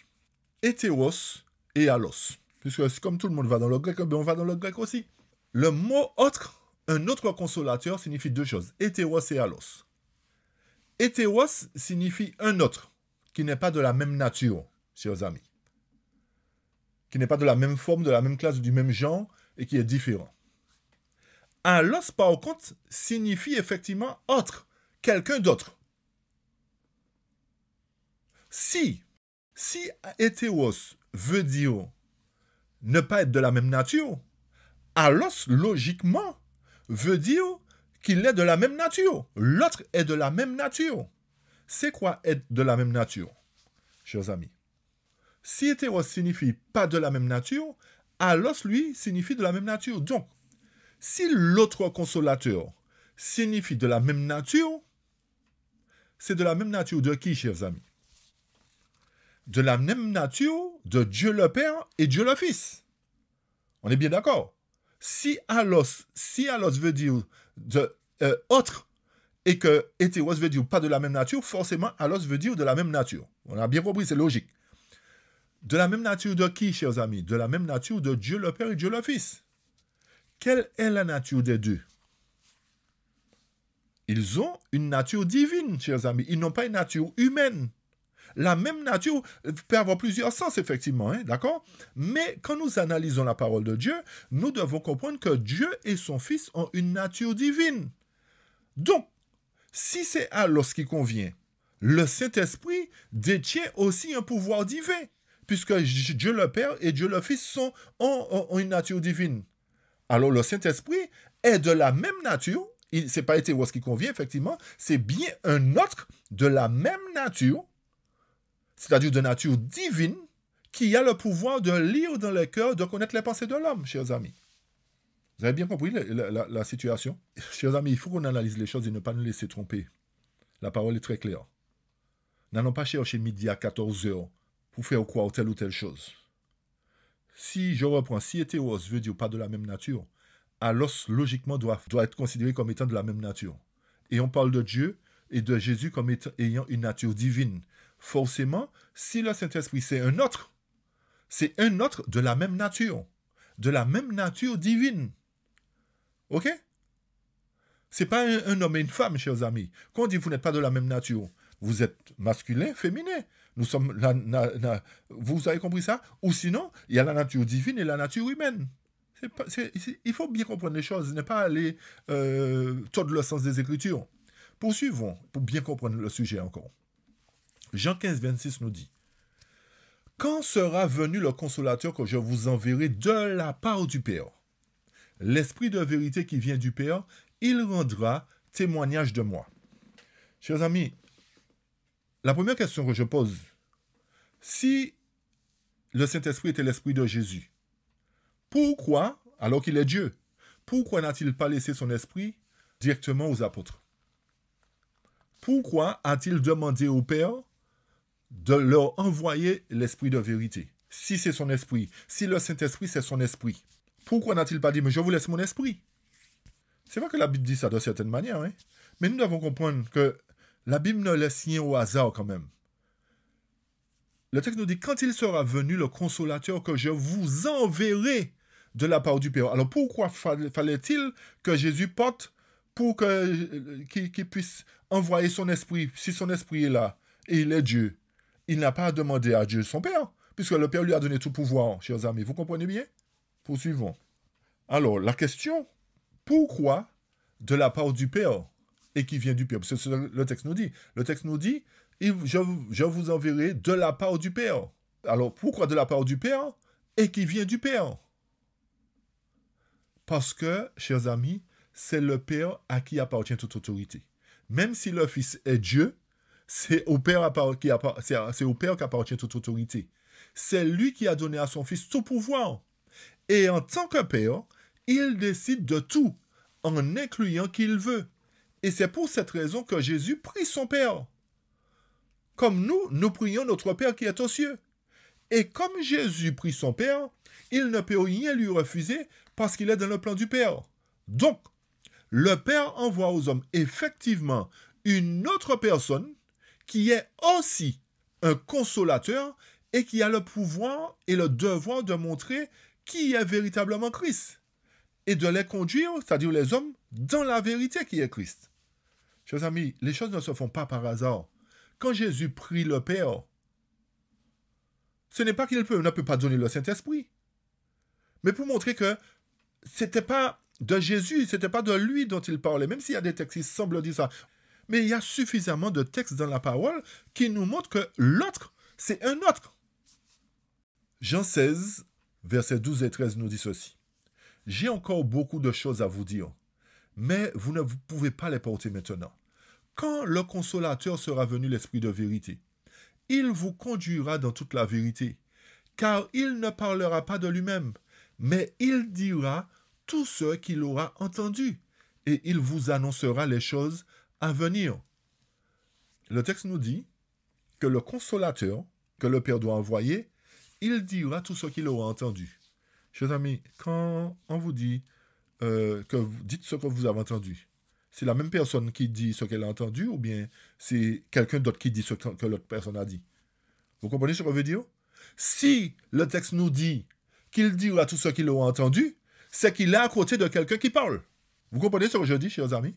Hétéros et allos. Puisque comme tout le monde va dans le grec, on va dans le grec aussi. Le mot autre, un autre consolateur, signifie deux choses. Hétéros et allos. Hétéros signifie un autre, qui n'est pas de la même nature, chers amis. Qui n'est pas de la même forme, de la même classe, du même genre, et qui est différent. Allos, par contre, signifie effectivement autre, quelqu'un d'autre. Si hétéros veut dire ne pas être de la même nature, allos, logiquement, veut dire qu'il est de la même nature. L'autre est de la même nature. C'est quoi être de la même nature, chers amis? Si hétéros signifie pas de la même nature, allos, lui, signifie de la même nature. Donc, si l'autre consolateur signifie de la même nature, c'est de la même nature de qui, chers amis? De la même nature de Dieu le Père et Dieu le Fils. On est bien d'accord? Si allos veut dire autre et que hétéros veut dire pas de la même nature, forcément allos veut dire de la même nature. On a bien compris, c'est logique. De la même nature de qui, chers amis? De la même nature de Dieu le Père et Dieu le Fils. Quelle est la nature des deux? Ils ont une nature divine, chers amis. Ils n'ont pas une nature humaine. La même nature peut avoir plusieurs sens, effectivement, hein, d'accord? Mais quand nous analysons la parole de Dieu, nous devons comprendre que Dieu et son Fils ont une nature divine. Donc, si c'est allos qui convient, le Saint-Esprit détient aussi un pouvoir divin, puisque Dieu le Père et Dieu le Fils ont une nature divine. Alors, le Saint-Esprit est de la même nature, ce n'est pas hétéros qui convient, effectivement, c'est bien un autre de la même nature, c'est-à-dire de nature divine, qui a le pouvoir de lire dans le cœur, de connaître les pensées de l'homme, chers amis. Vous avez bien compris la situation? Chers amis, il faut qu'on analyse les choses et ne pas nous laisser tromper. La parole est très claire. N'allons pas chercher midi à 14h pour faire croire telle ou telle chose. Si je reprends, si hétéros veut dire pas de la même nature, alors logiquement doit être considéré comme étant de la même nature. Et on parle de Dieu et de Jésus comme ayant une nature divine. Forcément, si le Saint-Esprit c'est un autre de la même nature divine. Ok? C'est pas un homme et une femme, chers amis. Quand on dit vous n'êtes pas de la même nature, vous êtes masculin, féminin. Nous sommes vous avez compris ça? Ou sinon, il y a la nature divine et la nature humaine. Il faut bien comprendre les choses, ne pas aller tordre le sens des Écritures. Poursuivons pour bien comprendre le sujet encore. Jean 15, 26 nous dit: quand sera venu le consolateur que je vous enverrai de la part du Père, l'Esprit de vérité qui vient du Père, il rendra témoignage de moi. Chers amis, la première question que je pose, si le Saint-Esprit était l'Esprit de Jésus, pourquoi, alors qu'il est Dieu, pourquoi n'a-t-il pas laissé son Esprit directement aux apôtres? Pourquoi a-t-il demandé au Père de leur envoyer l'Esprit de vérité? Si c'est son Esprit, si le Saint-Esprit c'est son Esprit, pourquoi n'a-t-il pas dit, mais je vous laisse mon Esprit? C'est vrai que la Bible dit ça de certaine manière, hein? Mais nous devons comprendre que la Bible ne laisse rien au hasard quand même. Le texte nous dit, quand il sera venu le consolateur que je vous enverrai de la part du Père. Alors pourquoi fallait-il que Jésus porte pour qu'il puisse envoyer son esprit? Si son esprit est là et il est Dieu, il n'a pas à demander à Dieu son Père, puisque le Père lui a donné tout pouvoir, chers amis. Vous comprenez bien? Poursuivons. Alors, la question, pourquoi de la part du Père et qui vient du Père? Parce que le texte nous dit. Le texte nous dit, je vous enverrai de la part du Père. Alors, pourquoi de la part du Père et qui vient du Père? Parce que, chers amis, c'est le Père à qui appartient toute autorité. Même si le Fils est Dieu, c'est au Père qu'appartient toute autorité. C'est lui qui a donné à son Fils tout pouvoir. Et en tant que Père, il décide de tout, en incluant qui il veut. Et c'est pour cette raison que Jésus prie son Père. comme nous prions notre Père qui est aux cieux. Et comme Jésus prie son Père, il ne peut rien lui refuser parce qu'il est dans le plan du Père. Donc, le Père envoie aux hommes effectivement une autre personne qui est aussi un consolateur et qui a le pouvoir et le devoir de montrer qui est véritablement Christ et de les conduire, c'est-à-dire les hommes, dans la vérité qui est Christ. Chers amis, les choses ne se font pas par hasard. Quand Jésus prie le Père, ce n'est pas qu'il ne peut pas donner le Saint-Esprit, mais pour montrer que ce n'était pas de Jésus, ce n'était pas de lui dont il parlait, même s'il y a des textes qui semblent dire ça. Mais il y a suffisamment de textes dans la parole qui nous montrent que l'autre, c'est un autre. Jean 16, versets 12 et 13 nous dit ceci. « J'ai encore beaucoup de choses à vous dire, mais vous ne pouvez pas les porter maintenant. Quand le consolateur sera venu, l'Esprit de vérité, il vous conduira dans toute la vérité, car il ne parlera pas de lui-même, mais il dira tout ce qu'il aura entendu, et il vous annoncera les choses à venir. » Le texte nous dit que le consolateur que le Père doit envoyer, il dira tout ce qu'il aura entendu. Chers amis, quand on vous dit que vous dites ce que vous avez entendu, c'est la même personne qui dit ce qu'elle a entendu ou bien c'est quelqu'un d'autre qui dit ce que l'autre personne a dit? Vous comprenez ce que je veux dire? Si le texte nous dit qu'il dira tout ce qu'il aura entendu, c'est qu'il est à côté de quelqu'un qui parle. Vous comprenez ce que je dis, chers amis?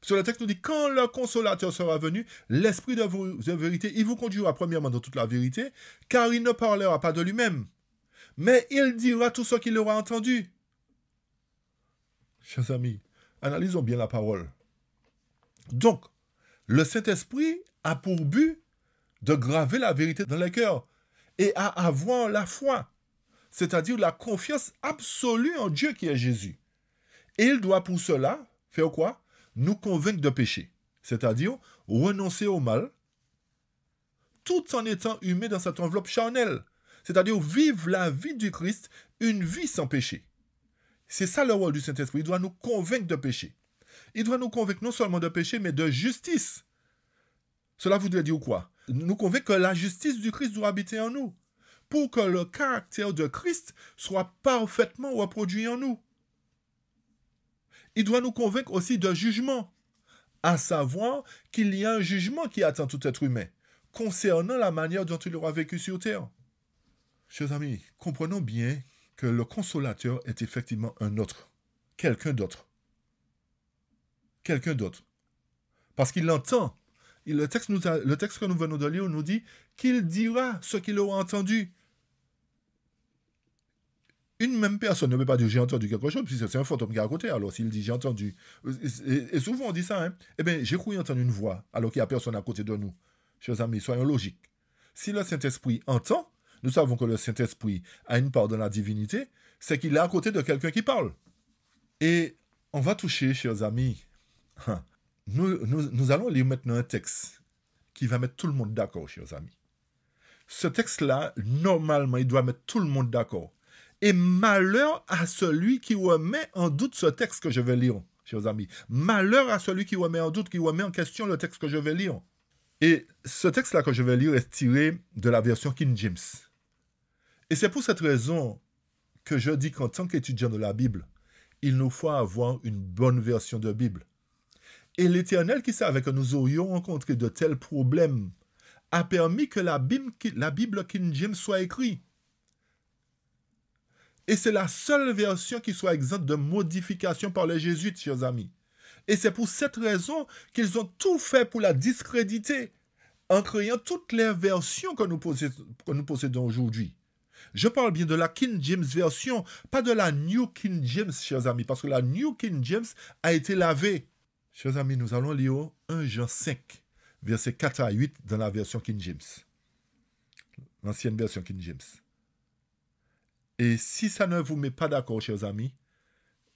Parce que le texte nous dit, quand le consolateur sera venu, l'Esprit de vérité, il vous conduira premièrement dans toute la vérité, car il ne parlera pas de lui-même, mais il dira tout ce qu'il aura entendu. Chers amis, analysons bien la parole. Donc, le Saint-Esprit a pour but de graver la vérité dans les cœurs et à avoir la foi, c'est-à-dire la confiance absolue en Dieu qui est Jésus. Et il doit pour cela faire quoi? Nous convaincre de péché, c'est-à-dire renoncer au mal, tout en étant humain dans cette enveloppe charnelle, c'est-à-dire vivre la vie du Christ, une vie sans péché. C'est ça le rôle du Saint-Esprit, il doit nous convaincre de péché. Il doit nous convaincre non seulement de péché, mais de justice. Cela voudrait dire quoi? Nous convaincre que la justice du Christ doit habiter en nous, pour que le caractère de Christ soit parfaitement reproduit en nous. Il doit nous convaincre aussi de jugement, à savoir qu'il y a un jugement qui attend tout être humain, concernant la manière dont il aura vécu sur terre. Chers amis, comprenons bien que le consolateur est effectivement un autre, quelqu'un d'autre. Quelqu'un d'autre. Parce qu'il entend. Le texte que nous venons de lire nous dit qu'il dira ce qu'il aura entendu. Une même personne ne peut pas dire j'ai entendu quelque chose, puisque c'est un fantôme qui est à côté. Alors s'il dit j'ai entendu, et souvent on dit ça, hein, eh bien j'ai cru entendre une voix, alors qu'il n'y a personne à côté de nous. Chers amis, soyons logiques. Si le Saint-Esprit entend, nous savons que le Saint-Esprit a une part de la divinité, c'est qu'il est à côté de quelqu'un qui parle. Et on va toucher, chers amis, nous allons lire maintenant un texte qui va mettre tout le monde d'accord, chers amis. Ce texte-là, normalement, il doit mettre tout le monde d'accord. Et malheur à celui qui remet en doute ce texte que je vais lire, chers amis. Malheur à celui qui remet en doute, qui remet en question le texte que je vais lire. Et ce texte-là que je vais lire est tiré de la version King James. Et c'est pour cette raison que je dis qu'en tant qu'étudiant de la Bible, il nous faut avoir une bonne version de Bible. Et l'Éternel qui savait que nous aurions rencontré de tels problèmes a permis que la Bible King James soit écrite. Et c'est la seule version qui soit exempte de modification par les jésuites, chers amis. Et c'est pour cette raison qu'ils ont tout fait pour la discréditer, en créant toutes les versions que nous possédons aujourd'hui. Je parle bien de la King James version, pas de la New King James, chers amis, parce que la New King James a été lavée. Chers amis, nous allons lire 1 Jean 5, versets 4 à 8 dans la version King James. L'ancienne version King James. Et si ça ne vous met pas d'accord, chers amis,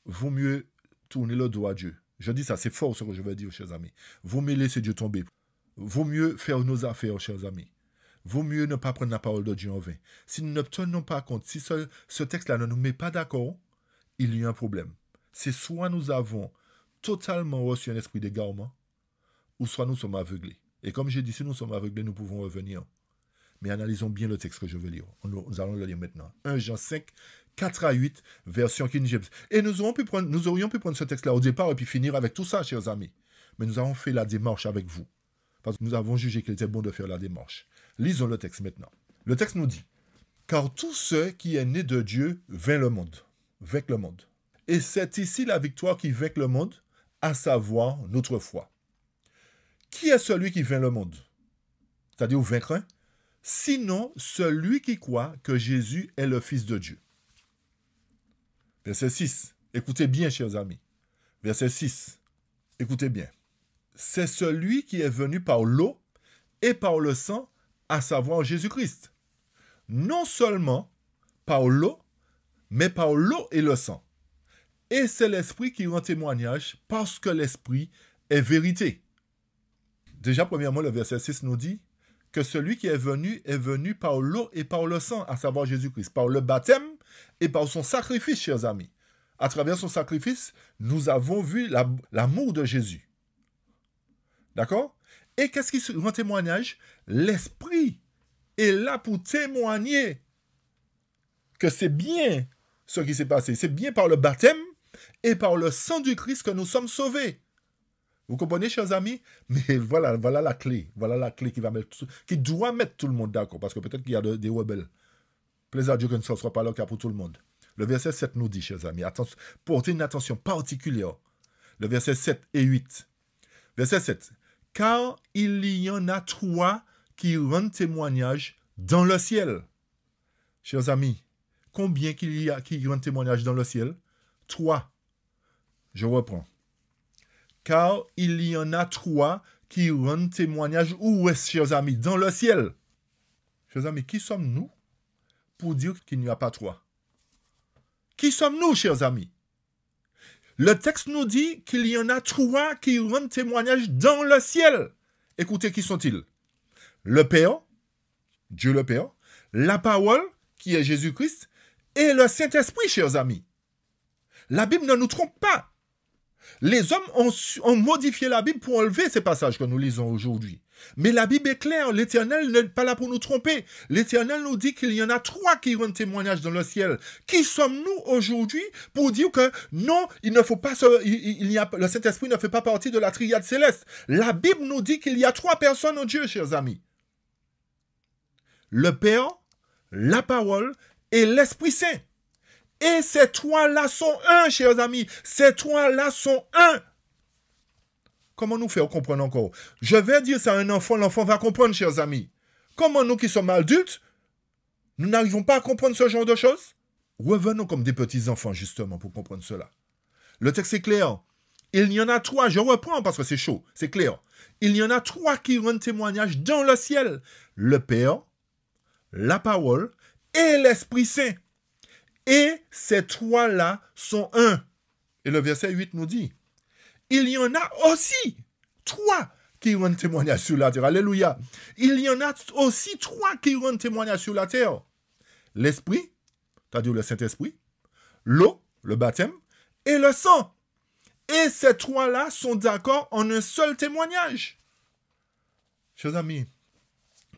vaut mieux tourner le dos à Dieu. Je dis ça, c'est fort ce que je veux dire, chers amis. Vaut mieux laisser Dieu tomber. Vaut mieux faire nos affaires, chers amis. Vaut mieux ne pas prendre la parole de Dieu en vain. Si nous ne tenons pas compte, si ce texte-là ne nous met pas d'accord, il y a un problème. C'est soit nous avons totalement reçu un esprit d'égarement, ou soit nous sommes aveuglés. Et comme j'ai dit, si nous sommes aveuglés, nous pouvons revenir. Mais analysons bien le texte que je veux lire. Nous allons le lire maintenant. 1 Jean 5, 4 à 8, version King James. Et nous aurions pu prendre ce texte-là au départ et puis finir avec tout ça, chers amis. Mais nous avons fait la démarche avec vous. Parce que nous avons jugé qu'il était bon de faire la démarche. Lisons le texte maintenant. Le texte nous dit, « Car tout ce qui est né de Dieu vainc le monde. Et c'est ici la victoire qui vainc le monde, à savoir notre foi. Qui est celui qui vainc le monde? C'est-à-dire vaincre, hein? Sinon celui qui croit que Jésus est le Fils de Dieu. » Verset 6. Écoutez bien, chers amis. Verset 6. Écoutez bien. C'est celui qui est venu par l'eau et par le sang, à savoir Jésus-Christ. Non seulement par l'eau, mais par l'eau et le sang. Et c'est l'Esprit qui rend témoignage, parce que l'Esprit est vérité. Déjà, premièrement, le verset 6 nous dit que celui qui est venu par l'eau et par le sang, à savoir Jésus-Christ, par le baptême et par son sacrifice, chers amis. À travers son sacrifice, nous avons vu l'amour de Jésus. D'accord? Et qu'est-ce qui rend témoignage? L'Esprit est là pour témoigner que c'est bien ce qui s'est passé. C'est bien par le baptême et par le sang du Christ que nous sommes sauvés. Vous comprenez, chers amis? Mais voilà la clé. Voilà la clé qui doit mettre tout le monde d'accord. Parce que peut-être qu'il y a des rebelles. Plaisir à Dieu que ce ne soit pas le cas pour tout le monde. Le verset 7 nous dit, chers amis, attention, portez une attention particulière. Le verset 7 et 8. Verset 7. « Car il y en a 3 qui rendent témoignage dans le ciel. » Chers amis, combien qu'il y a qui rendent témoignage dans le ciel? 3. Je reprends. « Car il y en a 3 qui rendent témoignage. » Où est-ce, chers amis? Dans le ciel. Chers amis, qui sommes-nous pour dire qu'il n'y a pas 3? Qui sommes-nous, chers amis? Le texte nous dit qu'il y en a 3 qui rendent témoignage dans le ciel. Écoutez, qui sont-ils? Le Père, Dieu le Père, la parole, qui est Jésus-Christ, et le Saint-Esprit, chers amis. La Bible ne nous trompe pas. Les hommes ont modifié la Bible pour enlever ces passages que nous lisons aujourd'hui. Mais la Bible est claire, l'Éternel n'est pas là pour nous tromper. L'Éternel nous dit qu'il y en a 3 qui rendent témoignage dans le ciel. Qui sommes-nous aujourd'hui pour dire que non, il ne faut pas le Saint-Esprit ne fait pas partie de la triade céleste? La Bible nous dit qu'il y a 3 personnes en Dieu, chers amis. Le Père, la parole et l'Esprit Saint. Et ces 3-là sont un, chers amis. Ces 3-là sont un. Comment nous faire comprendre encore? Je vais dire ça à un enfant, l'enfant va comprendre, chers amis. Comment nous qui sommes adultes, nous n'arrivons pas à comprendre ce genre de choses? Revenons comme des petits-enfants, justement, pour comprendre cela. Le texte est clair. Il y en a 3, je reprends parce que c'est chaud, c'est clair. Il y en a 3 qui rendent témoignage dans le ciel. Le Père, la parole et l'Esprit Saint. Et ces 3-là sont un. Et le verset 8 nous dit, il y en a aussi 3 qui rendent témoignage sur la terre. Alléluia. Il y en a aussi 3 qui rendent témoignage sur la terre. L'Esprit, c'est-à-dire le Saint-Esprit, l'eau, le baptême, et le sang. Et ces 3-là sont d'accord en un seul témoignage. Chers amis,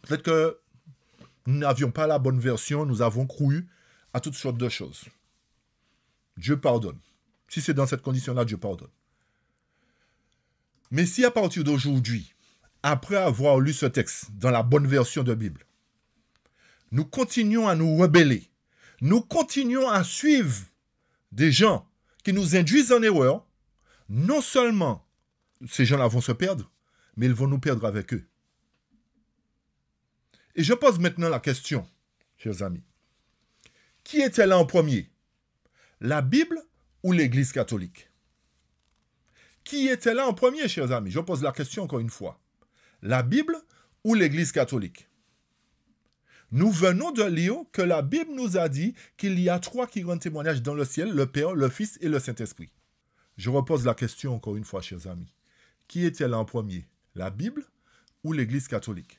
peut-être que nous n'avions pas la bonne version, nous avons cru à toutes sortes de choses. Dieu pardonne. Si c'est dans cette condition-là, Dieu pardonne. Mais si à partir d'aujourd'hui, après avoir lu ce texte dans la bonne version de Bible, nous continuons à nous rebeller, nous continuons à suivre des gens qui nous induisent en erreur, non seulement ces gens-là vont se perdre, mais ils vont nous perdre avec eux. Et je pose maintenant la question, chers amis. Qui était là en premier? La Bible ou l'Église catholique? Qui était là en premier, chers amis? Je pose la question encore une fois. La Bible ou l'Église catholique? Nous venons de lire que la Bible nous a dit qu'il y a 3 qui rendent témoignage dans le ciel, le Père, le Fils et le Saint-Esprit. Je repose la question encore une fois, chers amis. Qui était là en premier? La Bible ou l'Église catholique?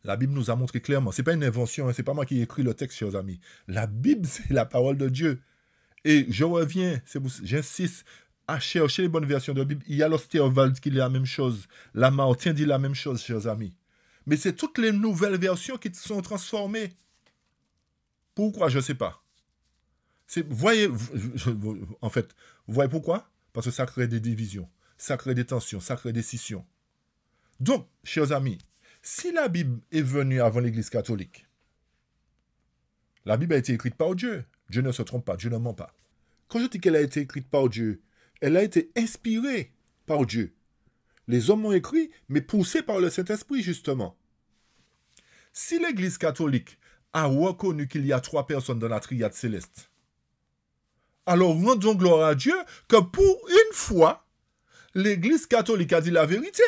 La Bible nous a montré clairement. Ce n'est pas une invention, hein, ce n'est pas moi qui ai écrit le texte, chers amis. La Bible, c'est la parole de Dieu. Et je reviens, j'insiste à chercher les bonnes versions de la Bible. Il y a l'Osterwald qui dit la même chose. Lamartine dit la même chose, chers amis. Mais c'est toutes les nouvelles versions qui sont transformées. Pourquoi? Je ne sais pas. Voyez, en fait, vous voyez pourquoi? Parce que ça crée des divisions, ça crée des tensions, ça crée des scissions. Donc, chers amis, si la Bible est venue avant l'Église catholique, la Bible a été écrite par Dieu. Dieu ne se trompe pas, Dieu ne ment pas. Quand je dis qu'elle a été écrite par Dieu, elle a été inspirée par Dieu. Les hommes ont écrit, mais poussés par le Saint-Esprit, justement. Si l'Église catholique a reconnu qu'il y a 3 personnes dans la triade céleste, alors rendons gloire à Dieu que pour une fois, l'Église catholique a dit la vérité.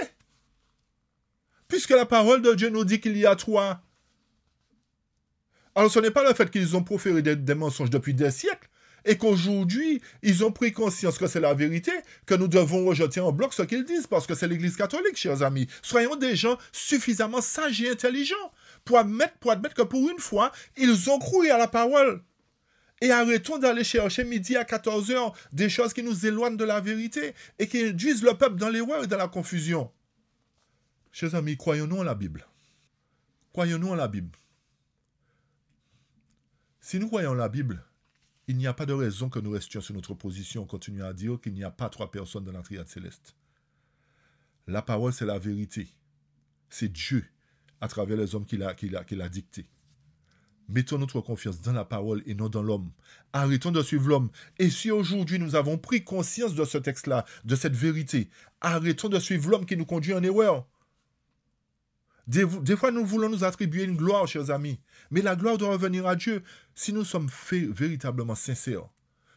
Puisque la parole de Dieu nous dit qu'il y a 3. Alors ce n'est pas le fait qu'ils ont proféré des mensonges depuis des siècles, et qu'aujourd'hui, ils ont pris conscience que c'est la vérité, que nous devons rejeter en bloc ce qu'ils disent, parce que c'est l'Église catholique, chers amis. Soyons des gens suffisamment sages et intelligents pour admettre que pour une fois, ils ont cru à la parole. Et arrêtons d'aller chercher midi à 14h des choses qui nous éloignent de la vérité et qui induisent le peuple dans l'erreur et dans la confusion. Chers amis, croyons-nous en la Bible. Croyons-nous en la Bible. Si nous croyons en la Bible, il n'y a pas de raison que nous restions sur notre position, continuons à dire qu'il n'y a pas 3 personnes dans la triade céleste. La parole, c'est la vérité. C'est Dieu, à travers les hommes qui l'a dicté. Mettons notre confiance dans la parole et non dans l'homme. Arrêtons de suivre l'homme. Et si aujourd'hui nous avons pris conscience de ce texte-là, de cette vérité, arrêtons de suivre l'homme qui nous conduit en erreur. Des fois, nous voulons nous attribuer une gloire, chers amis. Mais la gloire doit revenir à Dieu. Si nous sommes véritablement sincères,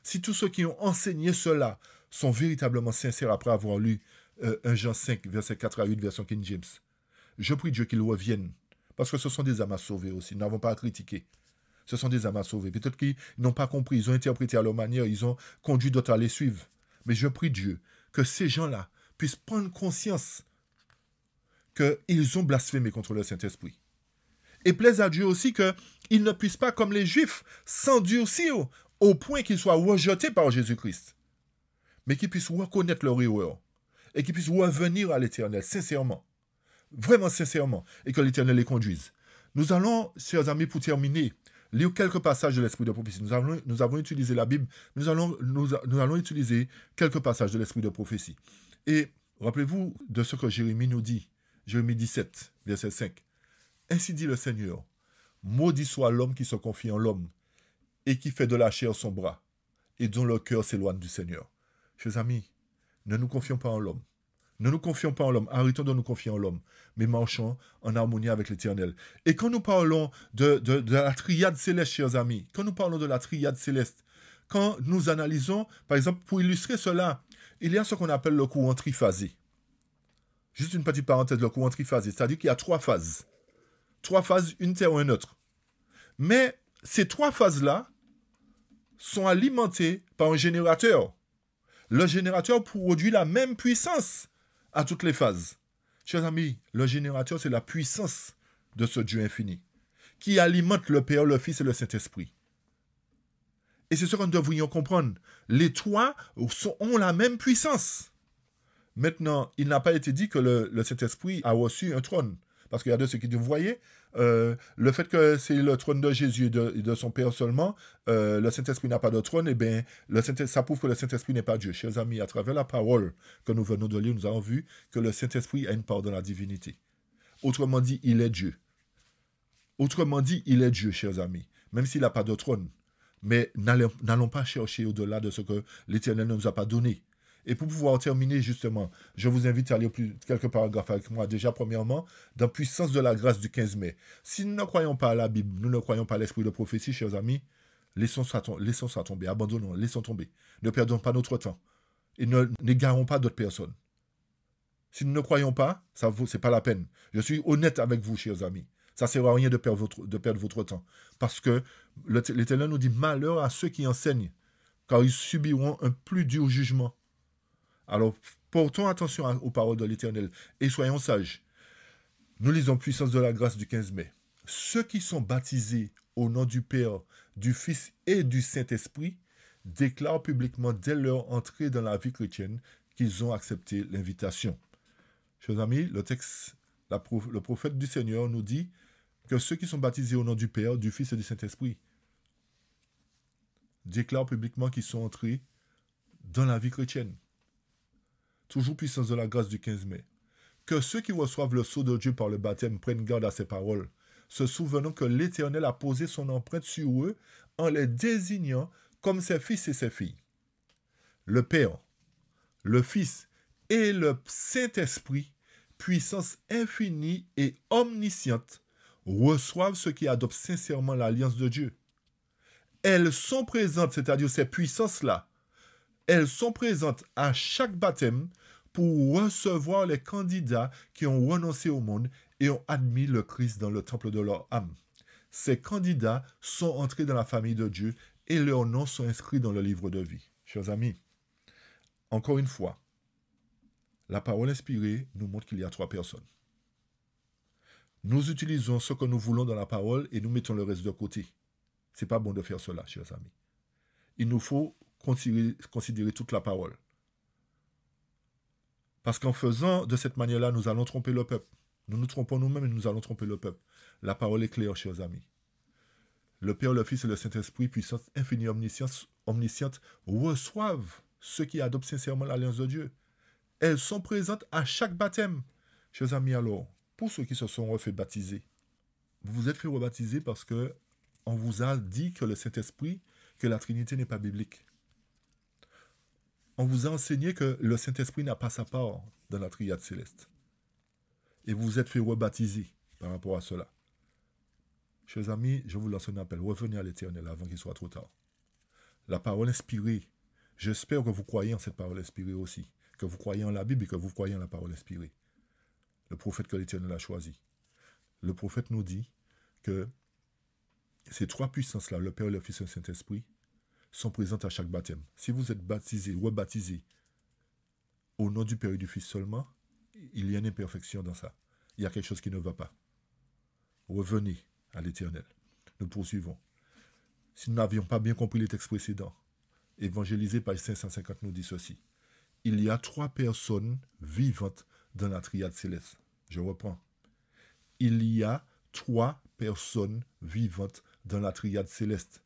si tous ceux qui ont enseigné cela sont véritablement sincères après avoir lu 1 Jean 5, verset 4 à 8, version King James, je prie Dieu qu'il revienne. Parce que ce sont des âmes à sauver aussi. Nous n'avons pas à critiquer. Ce sont des âmes à sauver. Peut-être qu'ils n'ont pas compris. Ils ont interprété à leur manière. Ils ont conduit d'autres à les suivre. Mais je prie Dieu que ces gens-là puissent prendre conscience qu'ils ont blasphémé contre le Saint-Esprit. Et plaise à Dieu aussi qu'ils ne puissent pas, comme les Juifs, s'endurcir au point qu'ils soient rejetés par Jésus-Christ. Mais qu'ils puissent reconnaître leur erreur. Et qu'ils puissent revenir à l'Éternel, sincèrement. Vraiment sincèrement, et que l'Éternel les conduise. Nous allons, chers amis, pour terminer, lire quelques passages de l'Esprit de prophétie. Nous avons utilisé la Bible, nous allons utiliser quelques passages de l'Esprit de prophétie. Et rappelez-vous de ce que Jérémie nous dit, Jérémie 17, verset 5. Ainsi dit le Seigneur, maudit soit l'homme qui se confie en l'homme, et qui fait de la chair son bras, et dont le cœur s'éloigne du Seigneur. Chers amis, ne nous confions pas en l'homme. Ne nous confions pas en l'homme, arrêtons de nous confier en l'homme, mais marchons en harmonie avec l'Éternel. Et quand nous parlons de la triade céleste, chers amis, quand nous parlons de la triade céleste, quand nous analysons, par exemple, pour illustrer cela, il y a ce qu'on appelle le courant triphasé. Juste une petite parenthèse, le courant triphasé, c'est-à-dire qu'il y a 3 phases. 3 phases, une terre ou une autre. Mais ces 3 phases-là sont alimentées par un générateur. Le générateur produit la même puissance à toutes les phases. Chers amis, le générateur, c'est la puissance de ce Dieu infini qui alimente le Père, le Fils et le Saint-Esprit. Et c'est ce que nous devrions comprendre. Les 3 ont la même puissance. Maintenant, il n'a pas été dit que le Saint-Esprit a reçu un trône. Parce qu'il y a de ceux qui disent, vous voyez, le fait que c'est le trône de Jésus et de son Père seulement, le Saint-Esprit n'a pas de trône, et bien, ça prouve que le Saint-Esprit n'est pas Dieu. Chers amis, à travers la parole que nous venons de lire, nous avons vu que le Saint-Esprit a une part dans la divinité. Autrement dit, il est Dieu. Autrement dit, il est Dieu, chers amis, même s'il n'a pas de trône. Mais n'allons pas chercher au-delà de ce que l'Éternel ne nous a pas donné. Et pour pouvoir terminer, justement, je vous invite à lire quelques paragraphes avec moi. Déjà, premièrement, dans Puissance de la grâce du 15 mai. Si nous ne croyons pas à la Bible, nous ne croyons pas à l'esprit de prophétie, chers amis, laissons ça tomber, abandonnons, laissons tomber. Ne perdons pas notre temps. Et n'égarons pas d'autres personnes. Si nous ne croyons pas, ce n'est pas la peine. Je suis honnête avec vous, chers amis. Ça ne sert à rien de perdre votre temps. Parce que l'Éternel nous dit malheur à ceux qui enseignent, car ils subiront un plus dur jugement. Alors, portons attention aux paroles de l'Éternel et soyons sages. Nous lisons Puissance de la grâce du 15 mai. Ceux qui sont baptisés au nom du Père, du Fils et du Saint-Esprit déclarent publiquement dès leur entrée dans la vie chrétienne qu'ils ont accepté l'invitation. Chers amis, le prophète du Seigneur nous dit que ceux qui sont baptisés au nom du Père, du Fils et du Saint-Esprit déclarent publiquement qu'ils sont entrés dans la vie chrétienne. Toujours puissance de la grâce du 15 mai. Que ceux qui reçoivent le sceau de Dieu par le baptême prennent garde à ces paroles, se souvenant que l'Éternel a posé son empreinte sur eux en les désignant comme ses fils et ses filles. Le Père, le Fils et le Saint-Esprit, puissance infinie et omnisciente, reçoivent ceux qui adoptent sincèrement l'alliance de Dieu. Elles sont présentes, c'est-à-dire ces puissances-là, elles sont présentes à chaque baptême pour recevoir les candidats qui ont renoncé au monde et ont admis le Christ dans le temple de leur âme. Ces candidats sont entrés dans la famille de Dieu et leurs noms sont inscrits dans le livre de vie. Chers amis, encore une fois, la parole inspirée nous montre qu'il y a 3 personnes. Nous utilisons ce que nous voulons dans la parole et nous mettons le reste de côté. Ce n'est pas bon de faire cela, chers amis. Il nous faut considérer toute la parole. Parce qu'en faisant de cette manière-là, nous allons tromper le peuple. Nous nous trompons nous-mêmes et nous allons tromper le peuple. La parole est claire, chers amis. Le Père, le Fils et le Saint-Esprit, puissance infinie, omnisciente, reçoivent ceux qui adoptent sincèrement l'alliance de Dieu. Elles sont présentes à chaque baptême. Chers amis, alors, pour ceux qui se sont refait baptiser, vous vous êtes fait rebaptiser parce que on vous a dit que le Saint-Esprit, que la Trinité n'est pas biblique. On vous a enseigné que le Saint-Esprit n'a pas sa part dans la triade céleste. Et vous vous êtes fait rebaptiser par rapport à cela. Chers amis, je vous lance un appel. Revenez à l'Éternel avant qu'il soit trop tard. La parole inspirée, j'espère que vous croyez en cette parole inspirée aussi. Que vous croyez en la Bible et que vous croyez en la parole inspirée. Le prophète que l'Éternel a choisi. Le prophète nous dit que ces 3 puissances-là, le Père, le Fils et le Saint-Esprit, sont présentes à chaque baptême. Si vous êtes baptisé, rebaptisé, au nom du Père et du Fils seulement, il y a une imperfection dans ça. Il y a quelque chose qui ne va pas. Revenez à l'Éternel. Nous poursuivons. Si nous n'avions pas bien compris les textes précédents, Évangélisé, page 550, nous dit ceci. Il y a 3 personnes vivantes dans la triade céleste. Je reprends. Il y a 3 personnes vivantes dans la triade céleste.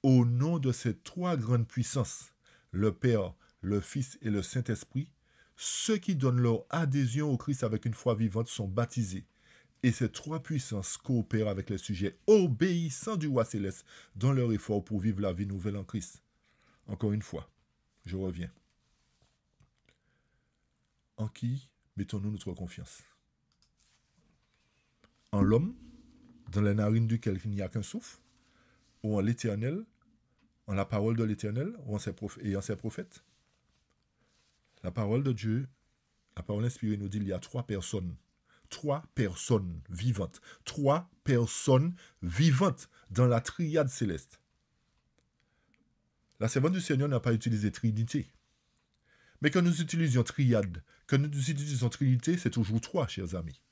Au nom de ces 3 grandes puissances, le Père, le Fils et le Saint-Esprit, ceux qui donnent leur adhésion au Christ avec une foi vivante sont baptisés. Et ces 3 puissances coopèrent avec les sujets obéissants du roi céleste dans leur effort pour vivre la vie nouvelle en Christ. Encore une fois, je reviens. En qui mettons-nous notre confiance? En l'homme, dans les narines duquel il n'y a qu'un souffle, ou en l'Éternel, en la parole de l'Éternel, ou en ses prophètes? La parole de Dieu, la parole inspirée nous dit qu'il y a 3 personnes. 3 personnes vivantes. 3 personnes vivantes dans la triade céleste. La servante du Seigneur n'a pas utilisé Trinité. Mais quand nous utilisions triade, quand nous utilisons Trinité, c'est toujours 3, chers amis.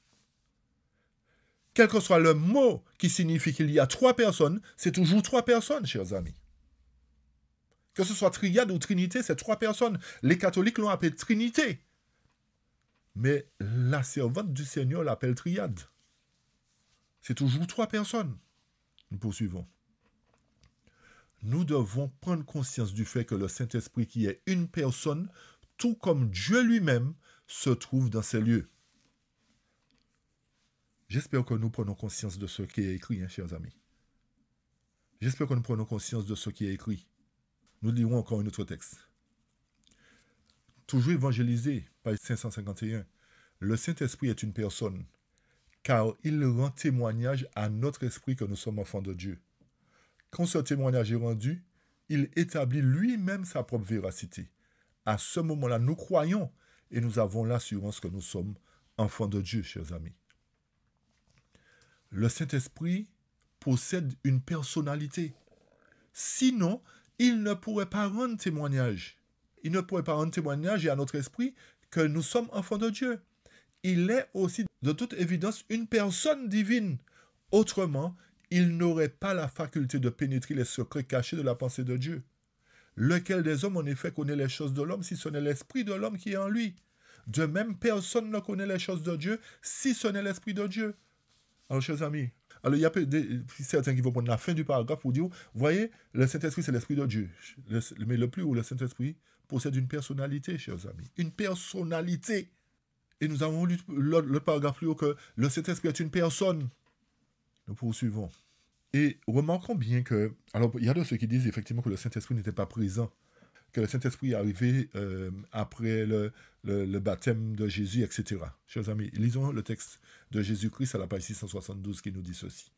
Quel que soit le mot qui signifie qu'il y a 3 personnes, c'est toujours 3 personnes, chers amis. Que ce soit triade ou Trinité, c'est 3 personnes. Les catholiques l'ont appelé Trinité. Mais la servante du Seigneur l'appelle triade. C'est toujours 3 personnes. Nous poursuivons. Nous devons prendre conscience du fait que le Saint-Esprit, qui est une personne, tout comme Dieu lui-même, se trouve dans ces lieux. J'espère que nous prenons conscience de ce qui est écrit, chers amis. J'espère que nous prenons conscience de ce qui est écrit. Nous lirons encore un autre texte. Toujours évangélisé, page 551. Le Saint-Esprit est une personne, car il rend témoignage à notre esprit que nous sommes enfants de Dieu. Quand ce témoignage est rendu, il établit lui-même sa propre véracité. À ce moment-là, nous croyons et nous avons l'assurance que nous sommes enfants de Dieu, chers amis. Le Saint-Esprit possède une personnalité. Sinon, il ne pourrait pas rendre témoignage. Il ne pourrait pas rendre témoignage à notre esprit que nous sommes enfants de Dieu. Il est aussi, de toute évidence, une personne divine. Autrement, il n'aurait pas la faculté de pénétrer les secrets cachés de la pensée de Dieu. Lequel des hommes, en effet, connaît les choses de l'homme si ce n'est l'esprit de l'homme qui est en lui? De même, personne ne connaît les choses de Dieu si ce n'est l'esprit de Dieu. Alors, chers amis, alors il y a certains qui vont prendre la fin du paragraphe pour dire, voyez, le Saint-Esprit, c'est l'esprit de Dieu. Mais le plus haut, le Saint-Esprit possède une personnalité, chers amis. Une personnalité. Et nous avons lu le paragraphe plus haut que le Saint-Esprit est une personne. Nous poursuivons. Et remarquons bien que, alors il y a de ceux qui disent effectivement que le Saint-Esprit n'était pas présent, que le Saint-Esprit est arrivé après le baptême de Jésus, etc. Chers amis, lisons le texte de Jésus-Christ à la page 672 qui nous dit ceci.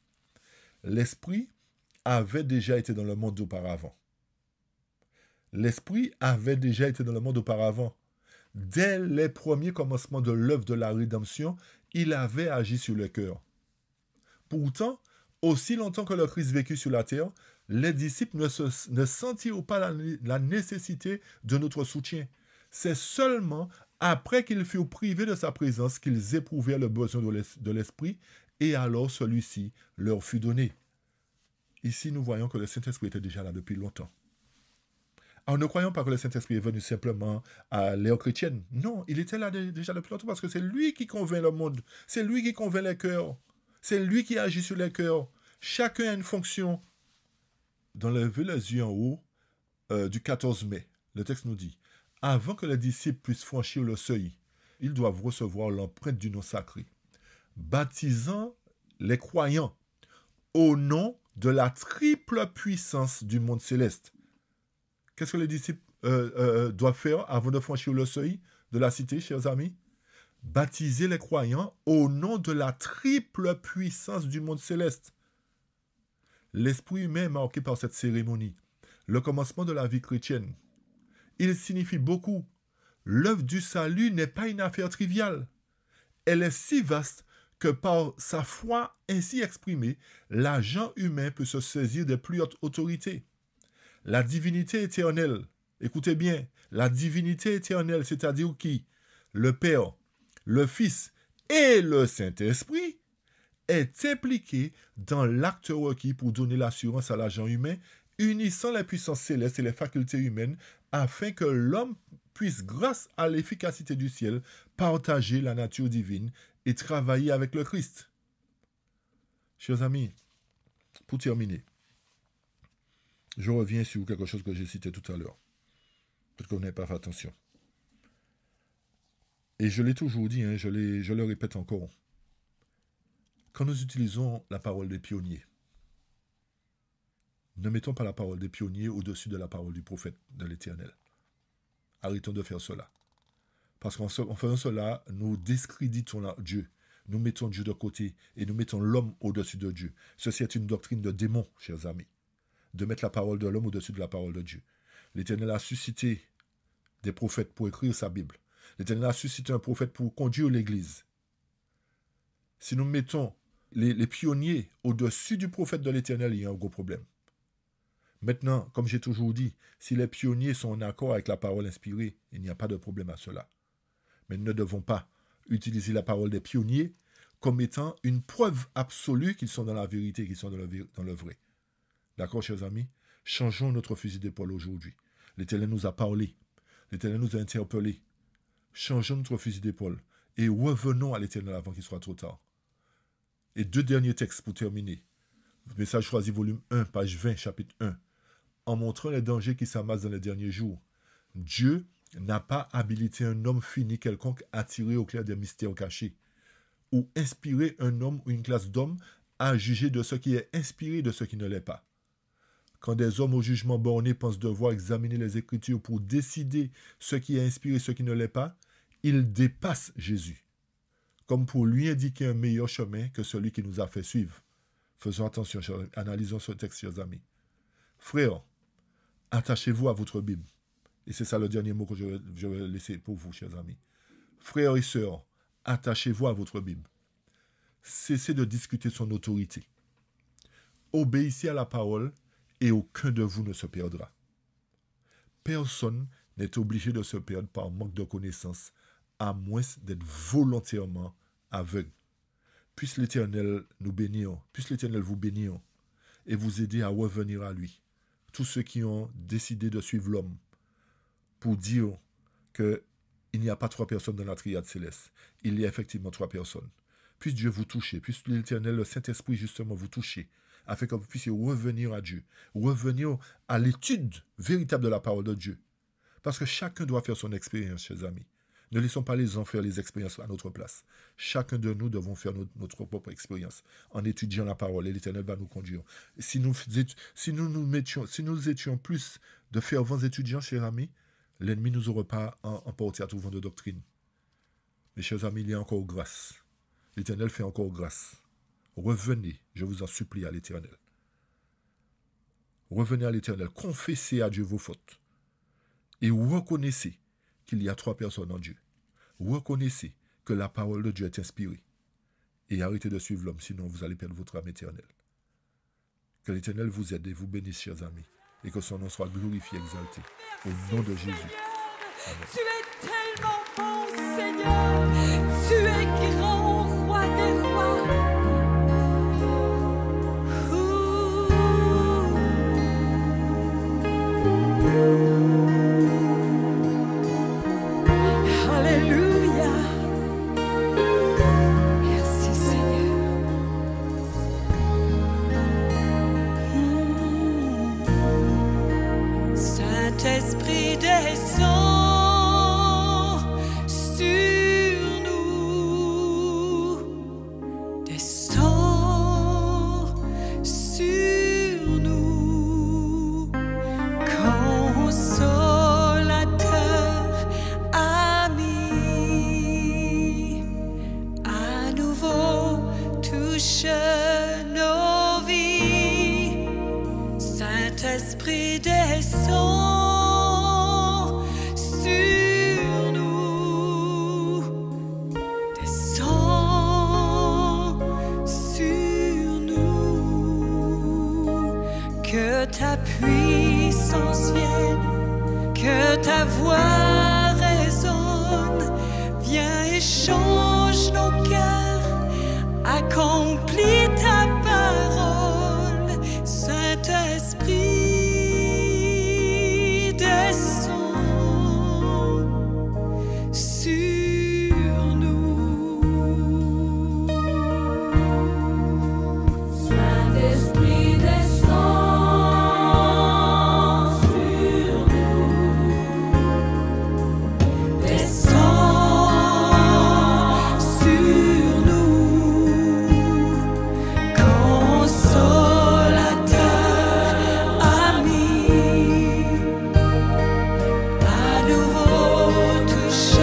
L'Esprit avait déjà été dans le monde auparavant. L'Esprit avait déjà été dans le monde auparavant. Dès les premiers commencements de l'œuvre de la rédemption, il avait agi sur le cœur. Pourtant, aussi longtemps que le Christ vécut sur la terre, les disciples ne sentirent pas la nécessité de notre soutien. C'est seulement après qu'ils furent privés de sa présence qu'ils éprouvèrent le besoin de l'Esprit, et alors celui-ci leur fut donné. Ici, nous voyons que le Saint-Esprit était déjà là depuis longtemps. Alors, ne croyons pas que le Saint-Esprit est venu simplement à l'ère chrétienne. Non, il était là déjà depuis longtemps parce que c'est lui qui convainc le monde. C'est lui qui convainc les cœurs. C'est lui qui agit sur les cœurs. Chacun a une fonction. Dans le lever les yeux en haut du 14 mai, le texte nous dit, avant que les disciples puissent franchir le seuil, ils doivent recevoir l'empreinte du nom sacré, baptisant les croyants au nom de la triple puissance du monde céleste. Qu'est-ce que les disciples doivent faire avant de franchir le seuil de la cité, chers amis? Baptiser les croyants au nom de la triple puissance du monde céleste. L'esprit humain est marqué par cette cérémonie, le commencement de la vie chrétienne. Il signifie beaucoup. L'œuvre du salut n'est pas une affaire triviale. Elle est si vaste que par sa foi ainsi exprimée, l'agent humain peut se saisir des plus hautes autorités. La divinité éternelle, écoutez bien, la divinité éternelle, c'est-à-dire qui? Le Père, le Fils et le Saint-Esprit, est impliquée dans l'acte requis pour donner l'assurance à l'agent humain, unissant les puissances célestes et les facultés humaines, afin que l'homme puisse, grâce à l'efficacité du ciel, partager la nature divine et travailler avec le Christ. Chers amis, pour terminer, je reviens sur quelque chose que j'ai cité tout à l'heure. Peut-être que vous n'avez pas fait attention. Et je l'ai toujours dit, je le répète encore. Quand nous utilisons la parole des pionniers, ne mettons pas la parole des pionniers au-dessus de la parole du prophète de l'Éternel. Arrêtons de faire cela. Parce qu'en faisant cela, nous discréditons Dieu. Nous mettons Dieu de côté et nous mettons l'homme au-dessus de Dieu. Ceci est une doctrine de démon, chers amis. De mettre la parole de l'homme au-dessus de la parole de Dieu. L'Éternel a suscité des prophètes pour écrire sa Bible. L'Éternel a suscité un prophète pour conduire l'Église. Si nous mettons les pionniers au-dessus du prophète de l'Éternel, il y a un gros problème. Maintenant, comme j'ai toujours dit, si les pionniers sont en accord avec la parole inspirée, il n'y a pas de problème à cela. Mais nous ne devons pas utiliser la parole des pionniers comme étant une preuve absolue qu'ils sont dans la vérité, qu'ils sont dans le vrai. D'accord, chers amis? Changeons notre fusil d'épaule aujourd'hui. L'Éternel nous a parlé. L'Éternel nous a interpellés. Changeons notre fusil d'épaule et revenons à l'Éternel avant qu'il soit trop tard. Et 2 derniers textes pour terminer. Message choisi, volume 1, page 20, chapitre 1. En montrant les dangers qui s'amassent dans les derniers jours, Dieu n'a pas habilité un homme fini quelconque à tirer au clair des mystères cachés, ou inspirer un homme ou une classe d'hommes à juger de ce qui est inspiré de ce qui ne l'est pas. Quand des hommes au jugement borné pensent devoir examiner les Écritures pour décider ce qui est inspiré et ce qui ne l'est pas, ils dépassent Jésus, comme pour lui indiquer un meilleur chemin que celui qui nous a fait suivre. Faisons attention, analysons ce texte, chers amis. Frères, attachez-vous à votre Bible. Et c'est ça le dernier mot que je vais laisser pour vous, chers amis. Frères et sœurs, attachez-vous à votre Bible. Cessez de discuter son autorité. Obéissez à la parole et aucun de vous ne se perdra. Personne n'est obligé de se perdre par manque de connaissances, à moins d'être volontairement aveugle. Puisse l'Éternel nous bénir, puisse l'Éternel vous bénir et vous aider à revenir à lui, tous ceux qui ont décidé de suivre l'homme pour dire qu'il n'y a pas 3 personnes dans la triade céleste. Il y a effectivement 3 personnes. Puisse Dieu vous toucher, puisse l'Éternel, le Saint-Esprit justement vous toucher, afin que vous puissiez revenir à Dieu, revenir à l'étude véritable de la parole de Dieu. Parce que chacun doit faire son expérience, chers amis. Ne laissons pas les gens faire les expériences à notre place. Chacun de nous devons faire notre propre expérience en étudiant la parole et l'Éternel va nous conduire. Si nous étions plus de fervents étudiants, chers amis, l'ennemi ne nous aurait pas emporté à tout vent de doctrine. Mes chers amis, il y a encore grâce. L'Éternel fait encore grâce. Revenez, je vous en supplie, à l'Éternel. Revenez à l'Éternel, confessez à Dieu vos fautes et reconnaissez qu'il y a 3 personnes en Dieu. Reconnaissez que la parole de Dieu est inspirée. Et arrêtez de suivre l'homme, sinon vous allez perdre votre âme éternelle. Que l'Éternel vous aide et vous bénisse, chers amis, et que son nom soit glorifié, exalté. Au nom de Jésus. Amen. Tu es tellement bon, Seigneur. Tu es grand, roi des rois. Esprit descend sur nous, descend sur nous, consolateur, ami, à nouveau touche nos vies, Saint-Esprit descend. Ta puissance vienne, que ta voix résonne, viens et change nos cœurs, accomplis ta parole, Saint-Esprit descend sur nous. Saint-Esprit descend. Touche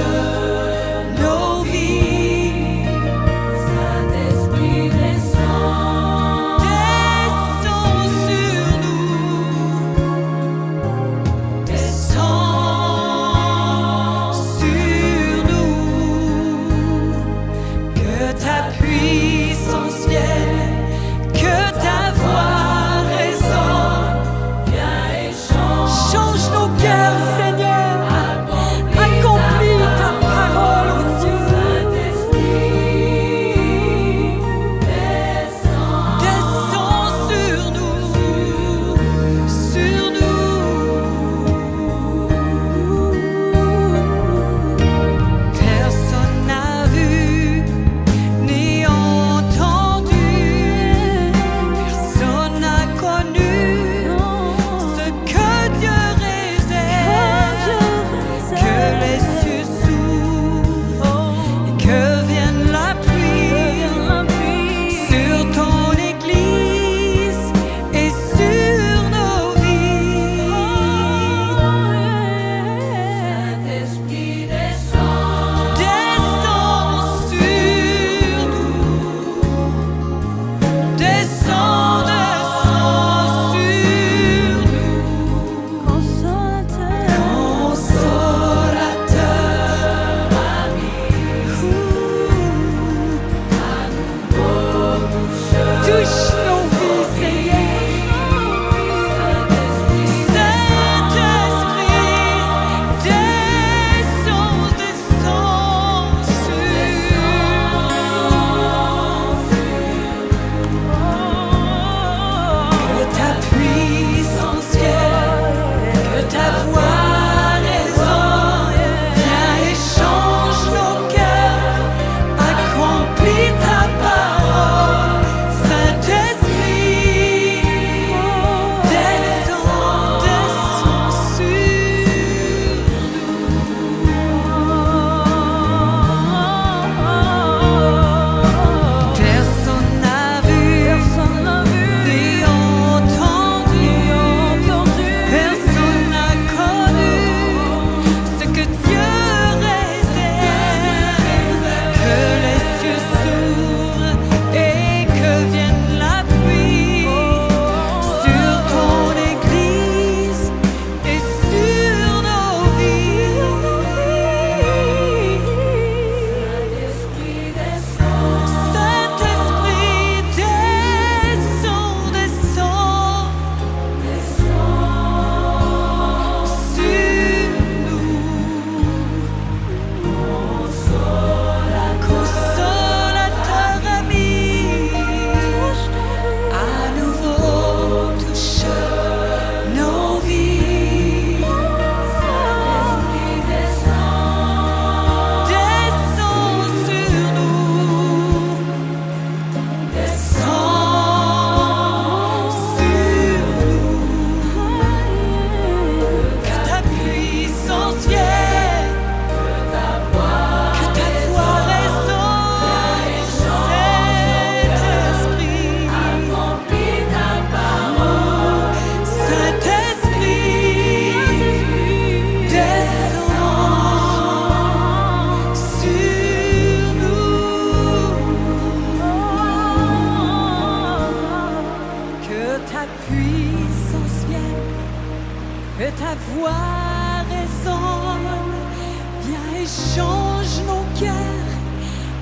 cœur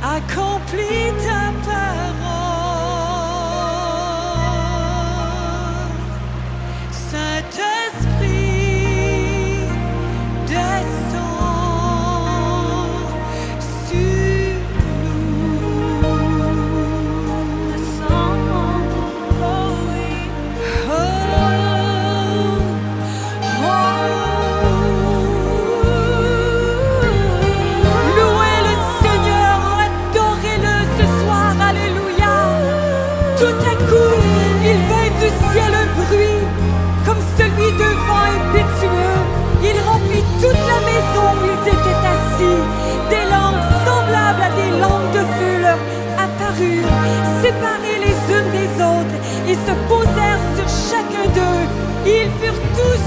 accomplis ta parole. Saint-Esprit, descends sur nous. Descends, oh oui. Oh, oh. Louez le Seigneur, adorez-le ce soir, alléluia. Tout à coup, il vint du ciel un bruit, comme celui d'un vent impétueux. Il remplit toute la maison où ils étaient assis. Des langues semblables à des langues de feu leur apparurent, séparées les unes des autres, et se posèrent sur chacun d'eux. Ils furent tous